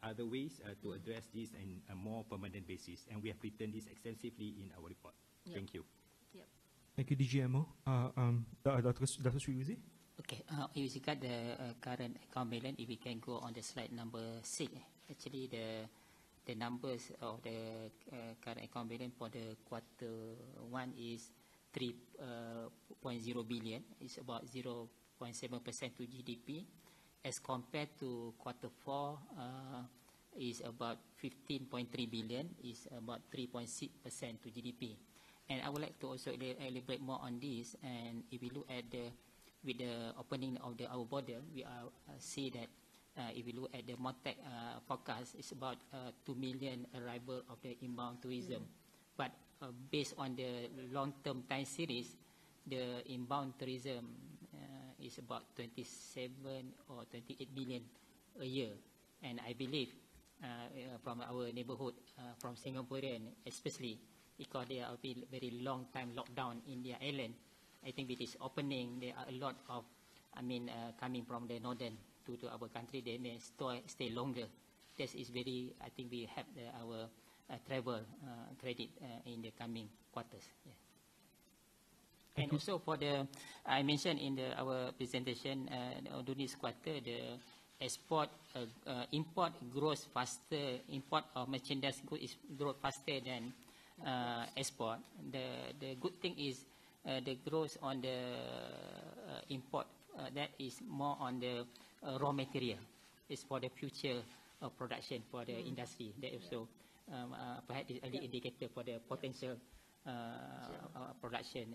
other ways to address this in a more permanent basis. And we have written this extensively in our report. Yep. Thank you. Yep. Thank you, DGMO. Datuk Seri Uzir? Okay, if you got the current account balance, if we can go on the slide number 6, actually the numbers of the current account balance for the Q1 is 3.0 billion. It's about 0.7% to GDP. As compared to Q4, is about 15.3 billion, is about 3.6% to GDP. And I would like to also elaborate more on this. And if we look at with the opening of our border, we see that if we look at the Mohd forecast, it's about 2 million arrival of the inbound tourism. But based on the long-term time series, the inbound tourism is about 27 or 28 million a year. And I believe from our neighborhood, from Singaporean especially, because they are very long time lockdown in their island. I think with this opening, there are a lot of, coming from the northern to our country, they may stay longer. This is very, I think we have our travel credit in the coming quarters. Yeah. And also for the, I mentioned in our presentation, during this quarter, the import grows faster, import of merchandise goods grows faster than export. The good thing is the growth on the import, that is more on the raw material. It's for the future of production for the industry. That also perhaps is early indicator for the potential production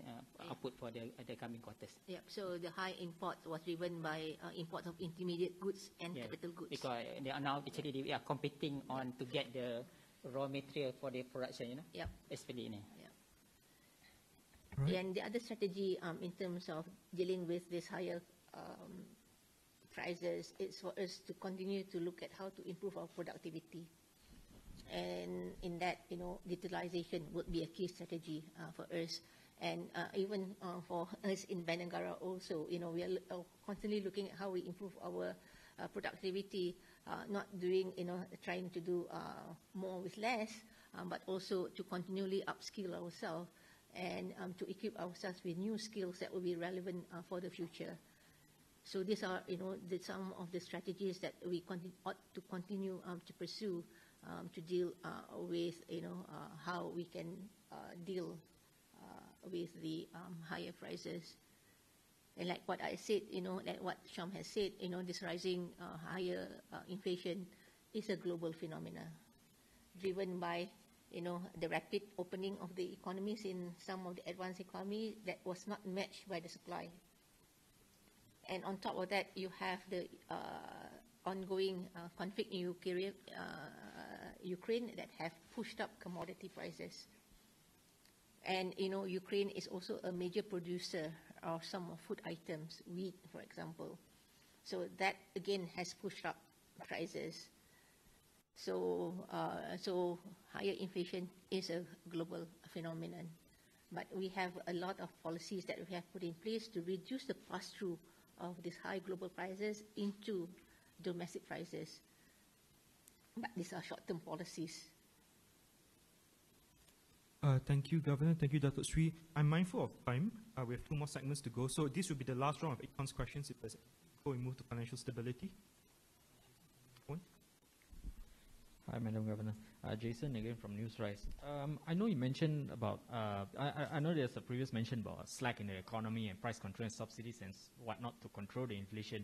output for the coming quarters. Yeah. So the high import was driven by import of intermediate goods and capital goods. Because they are now actually we are competing on to get the raw material for the production, you know. Yeah. Especially in. Yeah. Right. And the other strategy in terms of dealing with this higher prices is for us to continue to look at how to improve our productivity. And in that, digitalization would be a key strategy for us. And even for us in Bank Negara also, we are constantly looking at how we improve our productivity, not doing, trying to do more with less, but also to continually upskill ourselves and to equip ourselves with new skills that will be relevant for the future. So these are, some of the strategies that we ought to continue to pursue to deal with, how we can deal with the higher prices. And like what I said, like what Sham has said, this rising higher inflation is a global phenomena driven by, the rapid opening of the economies in some of the advanced economies that was not matched by the supply. And on top of that, you have the ongoing conflict in Ukraine that have pushed up commodity prices. And, Ukraine is also a major producer of some food items, wheat, for example. So that, again, has pushed up prices. So higher inflation is a global phenomenon. But we have a lot of policies that we have put in place to reduce the pass-through of these high global prices into domestic prices. But these are short-term policies. Thank you, Governor. Thank you, Datuk Sri. I'm mindful of time. We have 2 more segments to go. So this will be the last round of Econs questions before we move to financial stability. Hi, Madam Governor. Jason again from Newsrise. I know you mentioned about, I know there's a previous mention about slack in the economy and price control and subsidies and whatnot to control the inflation.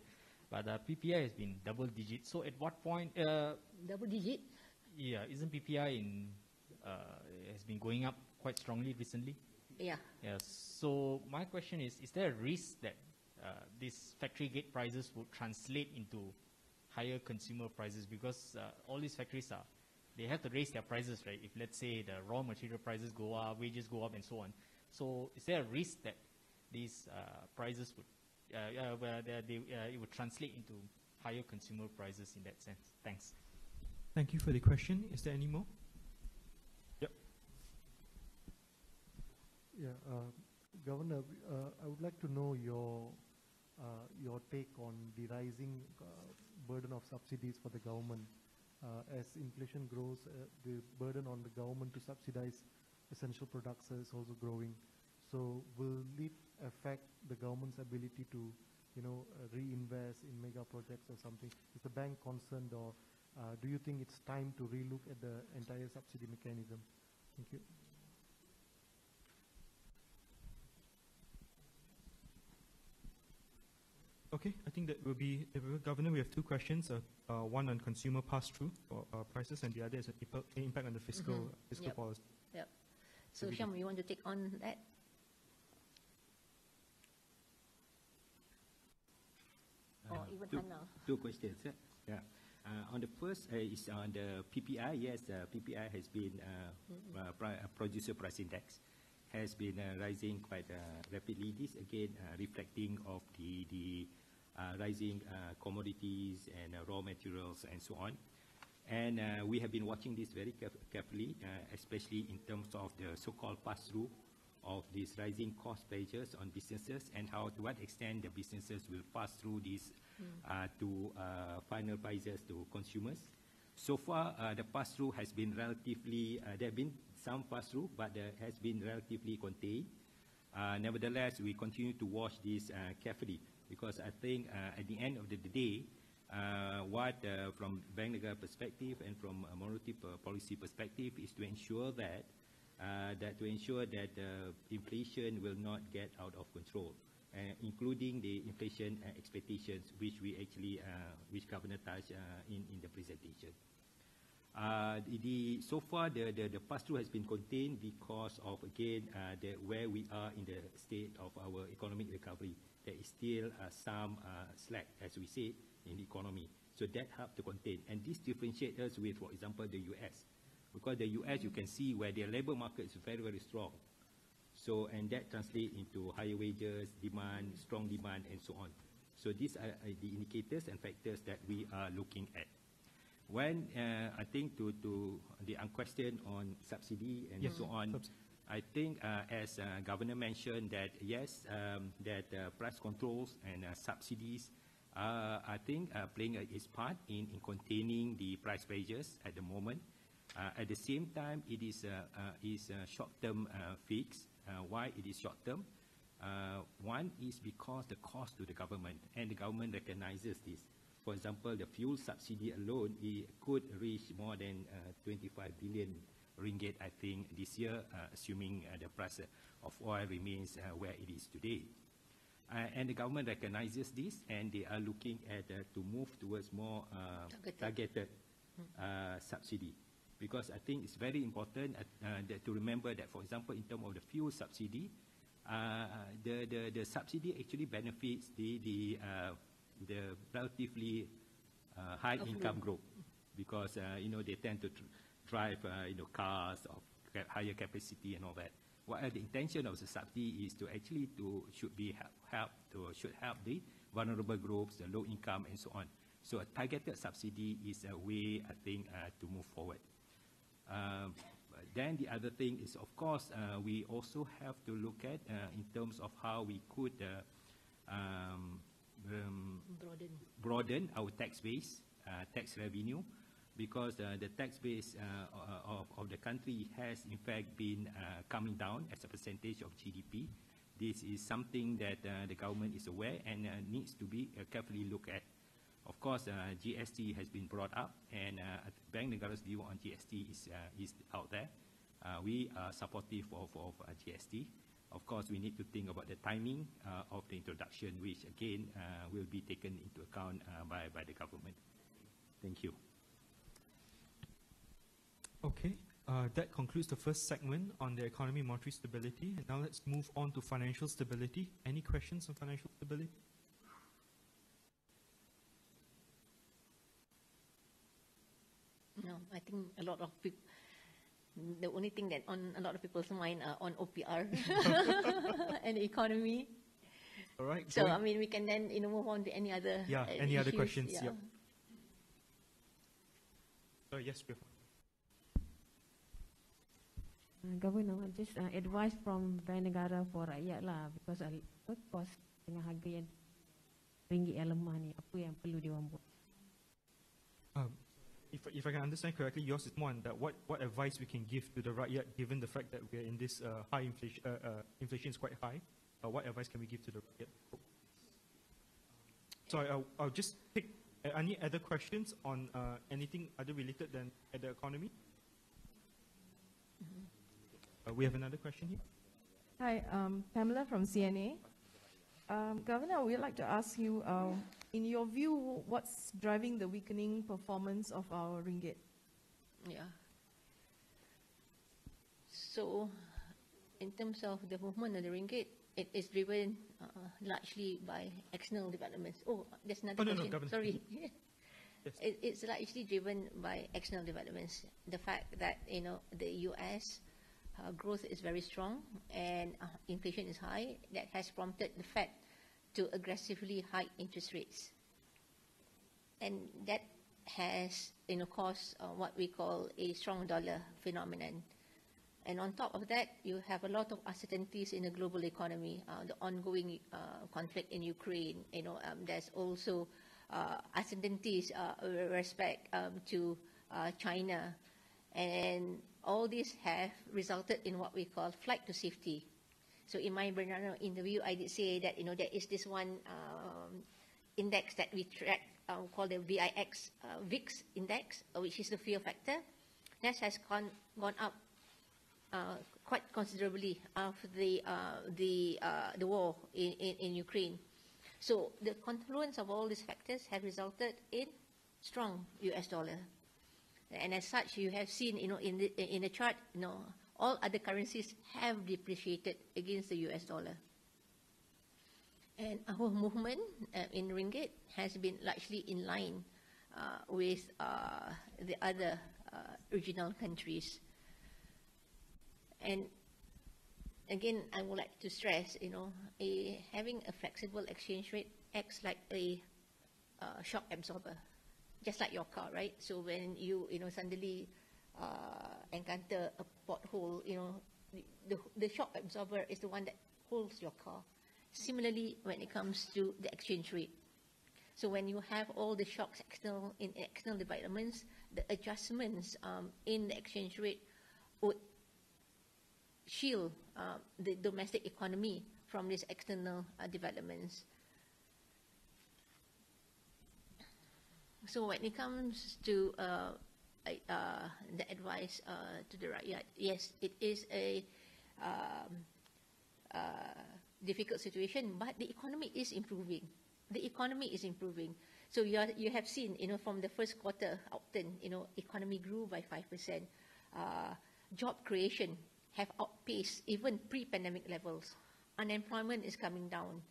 But PPI has been double digit. So at what point? Double digit? Yeah, isn't PPI has been going up quite strongly recently? Yeah. Yeah. So my question is there a risk that these factory gate prices would translate into higher consumer prices, because all these factories they have to raise their prices, right? If let's say the raw material prices go up, wages go up, and so on. So is there a risk that these prices would it would translate into higher consumer prices in that sense? Thanks. Thank you for the question. Is there any more? Yep. Yeah, Governor, I would like to know your take on the rising burden of subsidies for the government. As inflation grows, the burden on the government to subsidize essential products is also growing. So will it affect the government's ability to, reinvest in mega projects or something? Is the bank concerned, or do you think it's time to relook at the entire subsidy mechanism? Thank you. Okay, I think that will be, Governor, we have 2 questions. One on consumer pass-through prices, and the other is an impact on the fiscal policy. Yep. So, Sham, you want to take on that? Or even Hannah? 2 questions. Yeah. On the first is on the PPI. Yes, the PPI has been producer price index has been rising quite rapidly. This again reflecting of the rising commodities and raw materials and so on. And we have been watching this very carefully, especially in terms of the so-called pass-through of these rising cost pressures on businesses, and how, to what extent the businesses will pass through these to final prices to consumers. So far, the pass-through has been relatively, there have been some pass-through, but has been relatively contained. Nevertheless, we continue to watch this carefully, because I think at the end of the day, what from Bank Negara perspective and from a monetary policy perspective is to ensure that inflation will not get out of control, including the inflation expectations, which we actually which Governor touched in the presentation. So far, the pass-through has been contained because of, again, where we are in the state of our economic recovery. There is still some slack, as we say, in the economy. So that helped to contain. And this differentiates us with, for example, the US. Because the US, you can see where their labor market is very, very strong. So, and that translates into higher wages, demand, strong demand, and so on. So these are the indicators and factors that we are looking at. When I think to the question on subsidy and so on, I think as Governor mentioned that yes, that price controls and subsidies I think playing its part in containing the price pressures at the moment. At the same time, it is a short-term fix. Why it is short-term? One is because the cost to the government, and the government recognizes this. For example, the fuel subsidy alone, it could reach more than 25 billion ringgit, I think, this year, assuming the price of oil remains where it is today. And the government recognizes this, and they are looking at to move towards more targeted subsidy. Because I think it's very important to remember that, for example, in terms of the fuel subsidy, the subsidy actually benefits the relatively high income group, because they tend to drive cars of higher capacity and all that. While the intention of the subsidy is to actually should help the vulnerable groups, the low income, and so on. So a targeted subsidy is a way, I think, to move forward. Then the other thing is, of course, we also have to look at in terms of how we could broaden our tax base, tax revenue, because the tax base of the country has in fact been coming down as a percentage of GDP. This is something that the government is aware and needs to be carefully looked at. Of course, GST has been brought up, and Bank Negara's view on GST is out there. We are supportive of GST. Of course, we need to think about the timing of the introduction, which again will be taken into account by the government. Thank you. Okay, that concludes the first segment on the economy monetary stability. And now let's move on to financial stability. Any questions on financial stability? No, I think a lot of people, the only thing that on a lot of people's mind are on OPR and the economy. All right. So, I mean, we can then move on to any other any other issues. questions? Yeah. Yes, we have. Governor, just advice from Bank Negara for rakyat lah, because cost dengan harga yang ringgit yang lemah ni, apa yang perlu dia orang buat? If I can understand correctly, yours is more on that what advice we can give to the rakyat, given the fact that we are in this high inflation, inflation is quite high. What advice can we give to the rakyat? So I'll just pick any other questions on anything other related than the economy. We have another question here. Hi, Pamela from CNA. Governor, we'd like to ask you, in your view, what's driving the weakening performance of our ringgit? Yeah. So, in terms of the movement of the ringgit, it is driven largely by external developments. Oh, there's another question. No, sorry. Yes. It's largely driven by external developments. The fact that the U.S. Growth is very strong and inflation is high, that has prompted the Fed to aggressively hike interest rates. And that has caused what we call a strong dollar phenomenon. And on top of that, you have a lot of uncertainties in the global economy, the ongoing conflict in Ukraine. There's also uncertainties with respect to China. And all these have resulted in what we call flight to safety. So in my Bernardo interview, I did say that, there is this one index that we track called the VIX index, which is the fear factor. That has gone up quite considerably after the war in Ukraine. So the confluence of all these factors have resulted in strong US dollar. And as such, you have seen, in the chart, all other currencies have depreciated against the US dollar. And our movement in ringgit has been largely in line with the other regional countries. And again, I would like to stress, having a flexible exchange rate acts like a shock absorber, just like your car, right? So when you suddenly encounter a pothole, the shock absorber is the one that holds your car. Similarly, when it comes to the exchange rate. So when you have all the shocks in external developments, the adjustments in the exchange rate would shield the domestic economy from these external developments. So when it comes to the advice to the rakyat, yes, it is a difficult situation, but the economy is improving. The economy is improving. So you have seen, from the first quarter outturn, economy grew by 5%. Job creation have outpaced even pre-pandemic levels. Unemployment is coming down.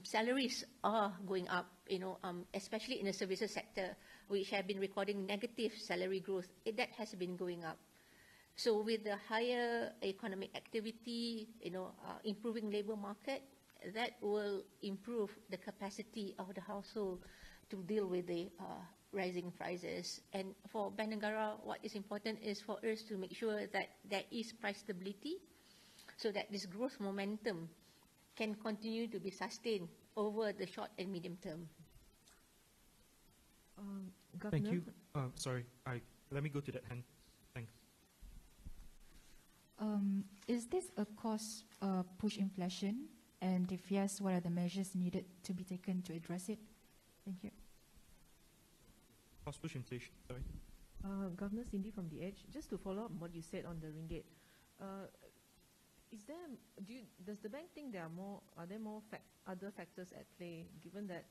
Salaries are going up, especially in the services sector, which have been recording negative salary growth. That has been going up. So with the higher economic activity, improving labor market, that will improve the capacity of the household to deal with the rising prices. And for Bank Negara, what is important is for us to make sure that there is price stability, so that this growth momentum can continue to be sustained over the short and medium term. Thank you. Sorry, let me go to that hand. Thanks. Is this a cost push inflation? And if yes, what are the measures needed to be taken to address it? Thank you. Cost push inflation, sorry. Governor Cindy from The Edge, just to follow up on what you said on the ringgit, does the bank think are there more other factors at play, given that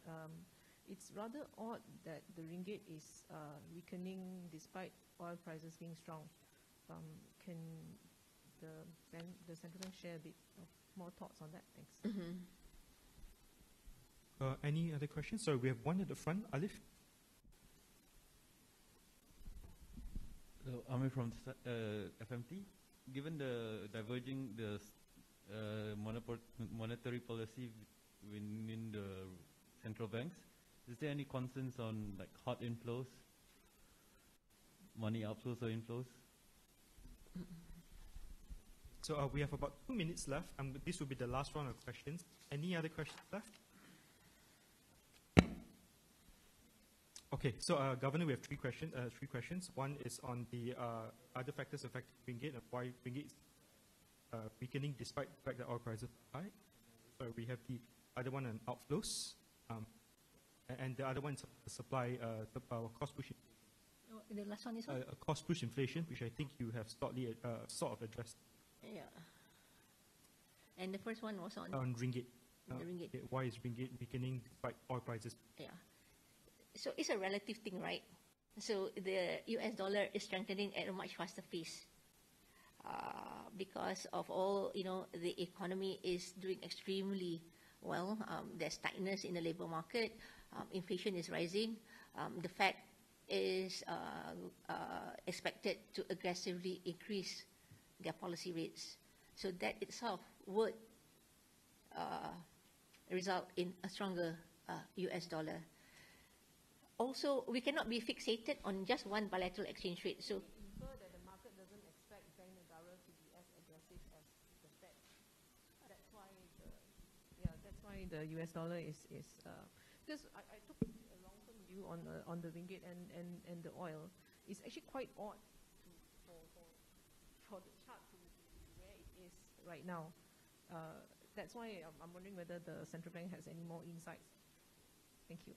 it's rather odd that the ringgit is weakening despite oil prices being strong? Can the central bank share a bit of more thoughts on that? Thanks. Any other questions? So we have one at the front. Alif? So, Amir from FMT. Given the diverging monetary policy within the central banks, is there any concerns on like hot inflows, money outflows or inflows? So we have about 2 minutes left, and this will be the last round of questions. Any other questions left? Okay, so Governor, we have three questions. One is on the other factors affecting ringgit and why ringgit is weakening despite the fact that oil prices are high. So we have the other one on outflows, and the other one is the supply cost push. The last one is what? Cost push inflation, which I think you have sort of addressed. Yeah. And the first one was on ringgit. The ringgit. Why is ringgit weakening despite oil prices? Yeah. So it's a relative thing, right? So the US dollar is strengthening at a much faster pace because of all, the economy is doing extremely well. There's tightness in the labor market. Inflation is rising. The Fed is expected to aggressively increase their policy rates. So that itself would result in a stronger US dollar. also we cannot be fixated on just one bilateral exchange rate. So infer that the market doesn't expect Bank Negara to be as aggressive as the Fed. That's why the US dollar is because I took a long-term view on the ringgit and the oil. It's actually quite odd for the chart to be where it is right now. That's why I'm wondering whether the central bank has any more insights. Thank you.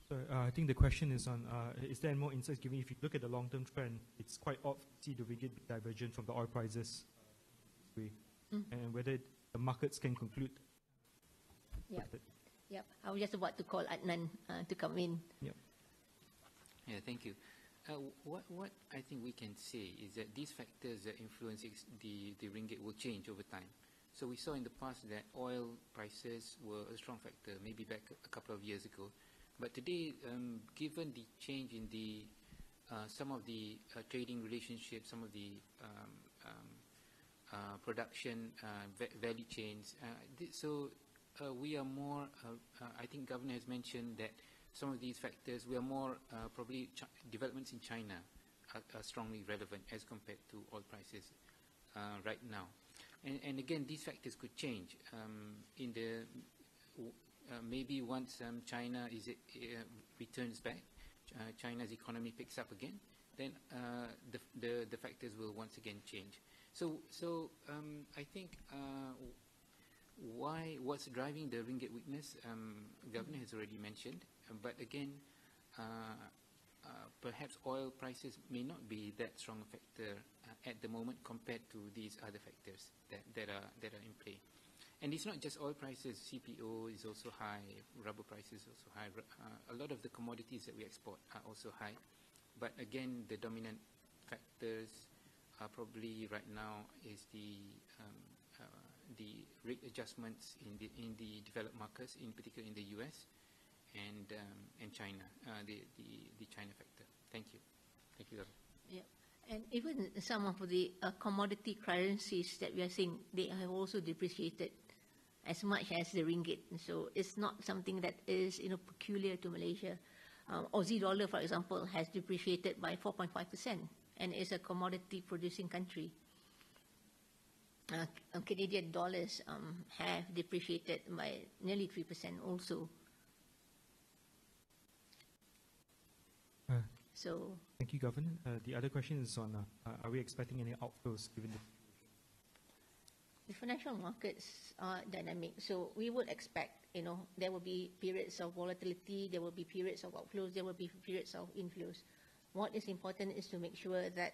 So I think the question is on, is there more insights given? If you look at the long-term trend, it's quite odd to see the ringgit be divergent from the oil prices this way, and whether the markets can conclude. Yep. I was just about to call Adnan to come in. Yep. Yeah, thank you. What I think we can say is that these factors that influence the ringgit will change over time. So we saw in the past that oil prices were a strong factor, maybe back a couple of years ago. But today, given the change in the some of the trading relationships, some of the production value chains, we are more. I think Governor has mentioned that some of these factors, we are more probably developments in China are strongly relevant as compared to oil prices right now. And again, these factors could change in the maybe once China returns back, China's economy picks up again, then the factors will once again change. So I think what's driving the ringgit weakness, Governor has already mentioned, but again, perhaps oil prices may not be that strong a factor at the moment compared to these other factors that are in play. And it's not just oil prices. CPO is also high, rubber prices also high. A lot of the commodities that we export are also high. But again, the dominant factors are probably right now is the rate adjustments in the developed markets, in particular in the US and China, the China factor. Thank you. Thank you, Governor. Yeah. And even some of the commodity currencies that we are seeing, they have also depreciated as much as the ringgit. So it's not something that is peculiar to Malaysia. Aussie dollar, for example, has depreciated by 4.5% and is a commodity producing country. Canadian dollars have depreciated by nearly 3% also. So thank you, Governor. The other question is on, are we expecting any outflows given the financial markets are dynamic, so we would expect, there will be periods of volatility, there will be periods of outflows, there will be periods of inflows. What is important is to make sure that,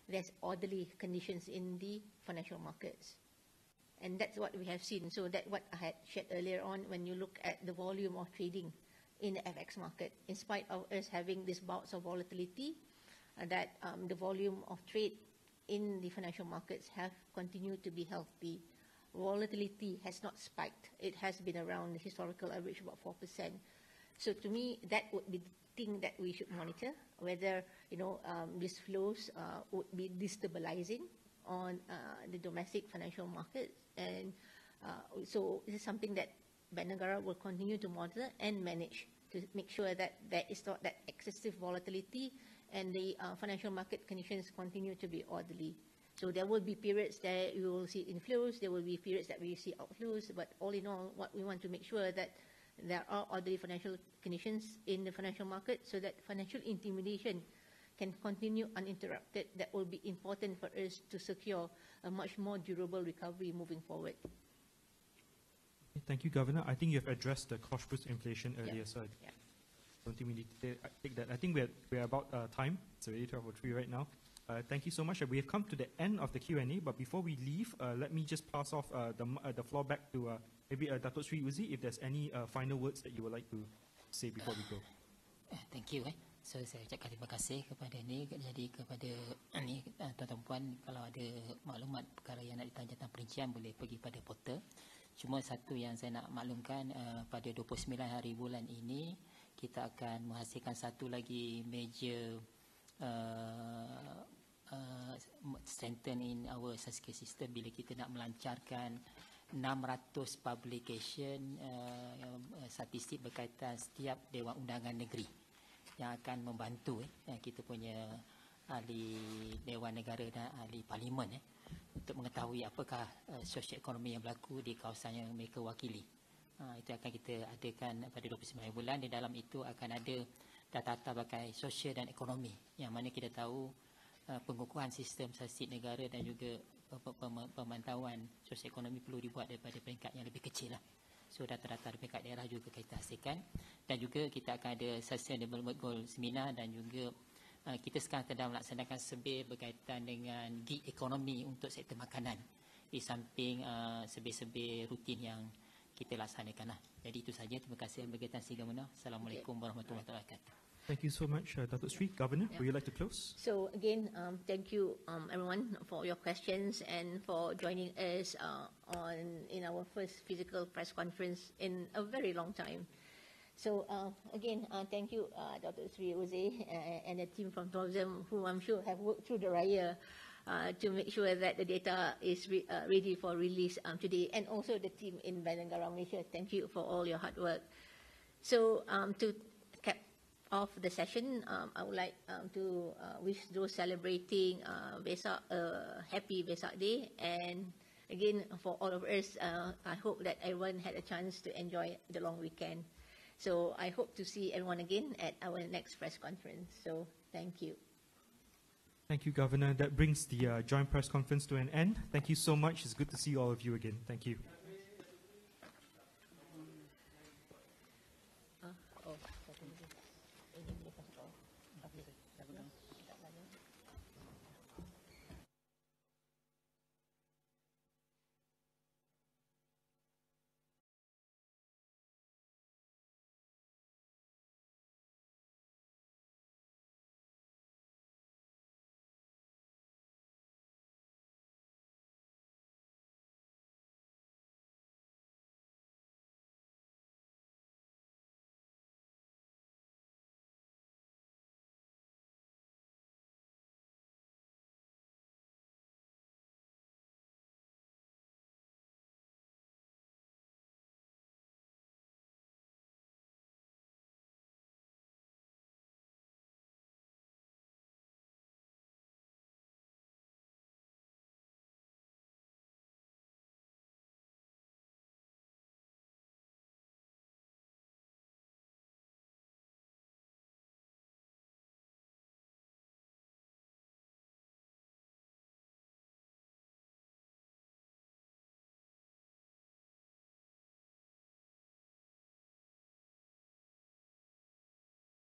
there's orderly conditions in the financial markets. And that's what we have seen. So that's what I had shared earlier on when you look at the volume of trading in the FX market. In spite of us having these bouts of volatility, that the volume of trade in the financial markets have continued to be healthy. Volatility has not spiked. It has been around the historical average, about 4%. So to me, that would be the thing that we should monitor, whether these flows would be destabilizing on the domestic financial markets. And so this is something that Bank Negara will continue to monitor and manage to make sure that there is not that excessive volatility and the financial market conditions continue to be orderly. So there will be periods that you will see inflows, there will be periods that we see outflows, but all in all, what we want to make sure that there are orderly financial conditions in the financial market so that financial intermediation can continue uninterrupted. That will be important for us to secure a much more durable recovery moving forward. Thank you, Governor. I think you have addressed the cost push inflation earlier, so I don't think we need to take that. I think we're about time. It's already 12:03 right now. Thank you so much. We have come to the end of the Q&A, but before we leave, let me just pass off the floor back to maybe Datuk Seri Uzir, if there's any final words that you would like to say before we go. Thank you. So saya ucapkan terima kasih kepada kepada tuan-tuan puan, kalau ada maklumat perkara yang nak ditanya tentang perincian boleh pergi pada portal. Cuma satu yang saya nak maklumkan, pada 29 hari bulan ini kita akan menghasilkan satu lagi major strengthen in our subsidy system bila kita nak melancarkan 600 publication statistik berkaitan setiap Dewan Undangan Negeri yang akan membantu kita punya ahli Dewan Negara dan ahli Parlimen untuk mengetahui apakah sosio-ekonomi yang berlaku di kawasan yang mereka wakili. Itu akan kita adakan pada 29 bulan. Di dalam itu akan ada data-data bagai sosial dan ekonomi yang mana kita tahu pengukuhan sistem statistik negara dan juga pemantauan sosio-ekonomi perlu dibuat daripada peringkat yang lebih kecil lah. So data-data dari peringkat daerah juga kita hasilkan, dan juga kita akan ada Sustainable Goal Seminar, dan juga kita sekarang sedang melaksanakan survey berkaitan dengan gig ekonomi untuk sektor makanan di samping survey-survey rutin yang kita laksanakan lah. Jadi itu saja. Terima kasih berkaitan Sri Gabenor. Assalamualaikum warahmatullahi wabarakatuh. Thank you so much, Datuk Sri. Governor, would you like to close? So again, thank you everyone for your questions and for joining us in our first physical press conference in a very long time. So again, thank you Dr. Sri Uzir and the team from tourism, who I'm sure have worked through the raya to make sure that the data is ready for release today, and also the team in Bank Negara Malaysia. Thank you for all your hard work. So to cap off the session, I would like to wish those celebrating Vesak a happy Vesak Day, and again for all of us, I hope that everyone had a chance to enjoy the long weekend. So I hope to see everyone again at our next press conference. So thank you. Thank you, Governor. That brings the joint press conference to an end. Thank you so much. It's good to see all of you again. Thank you.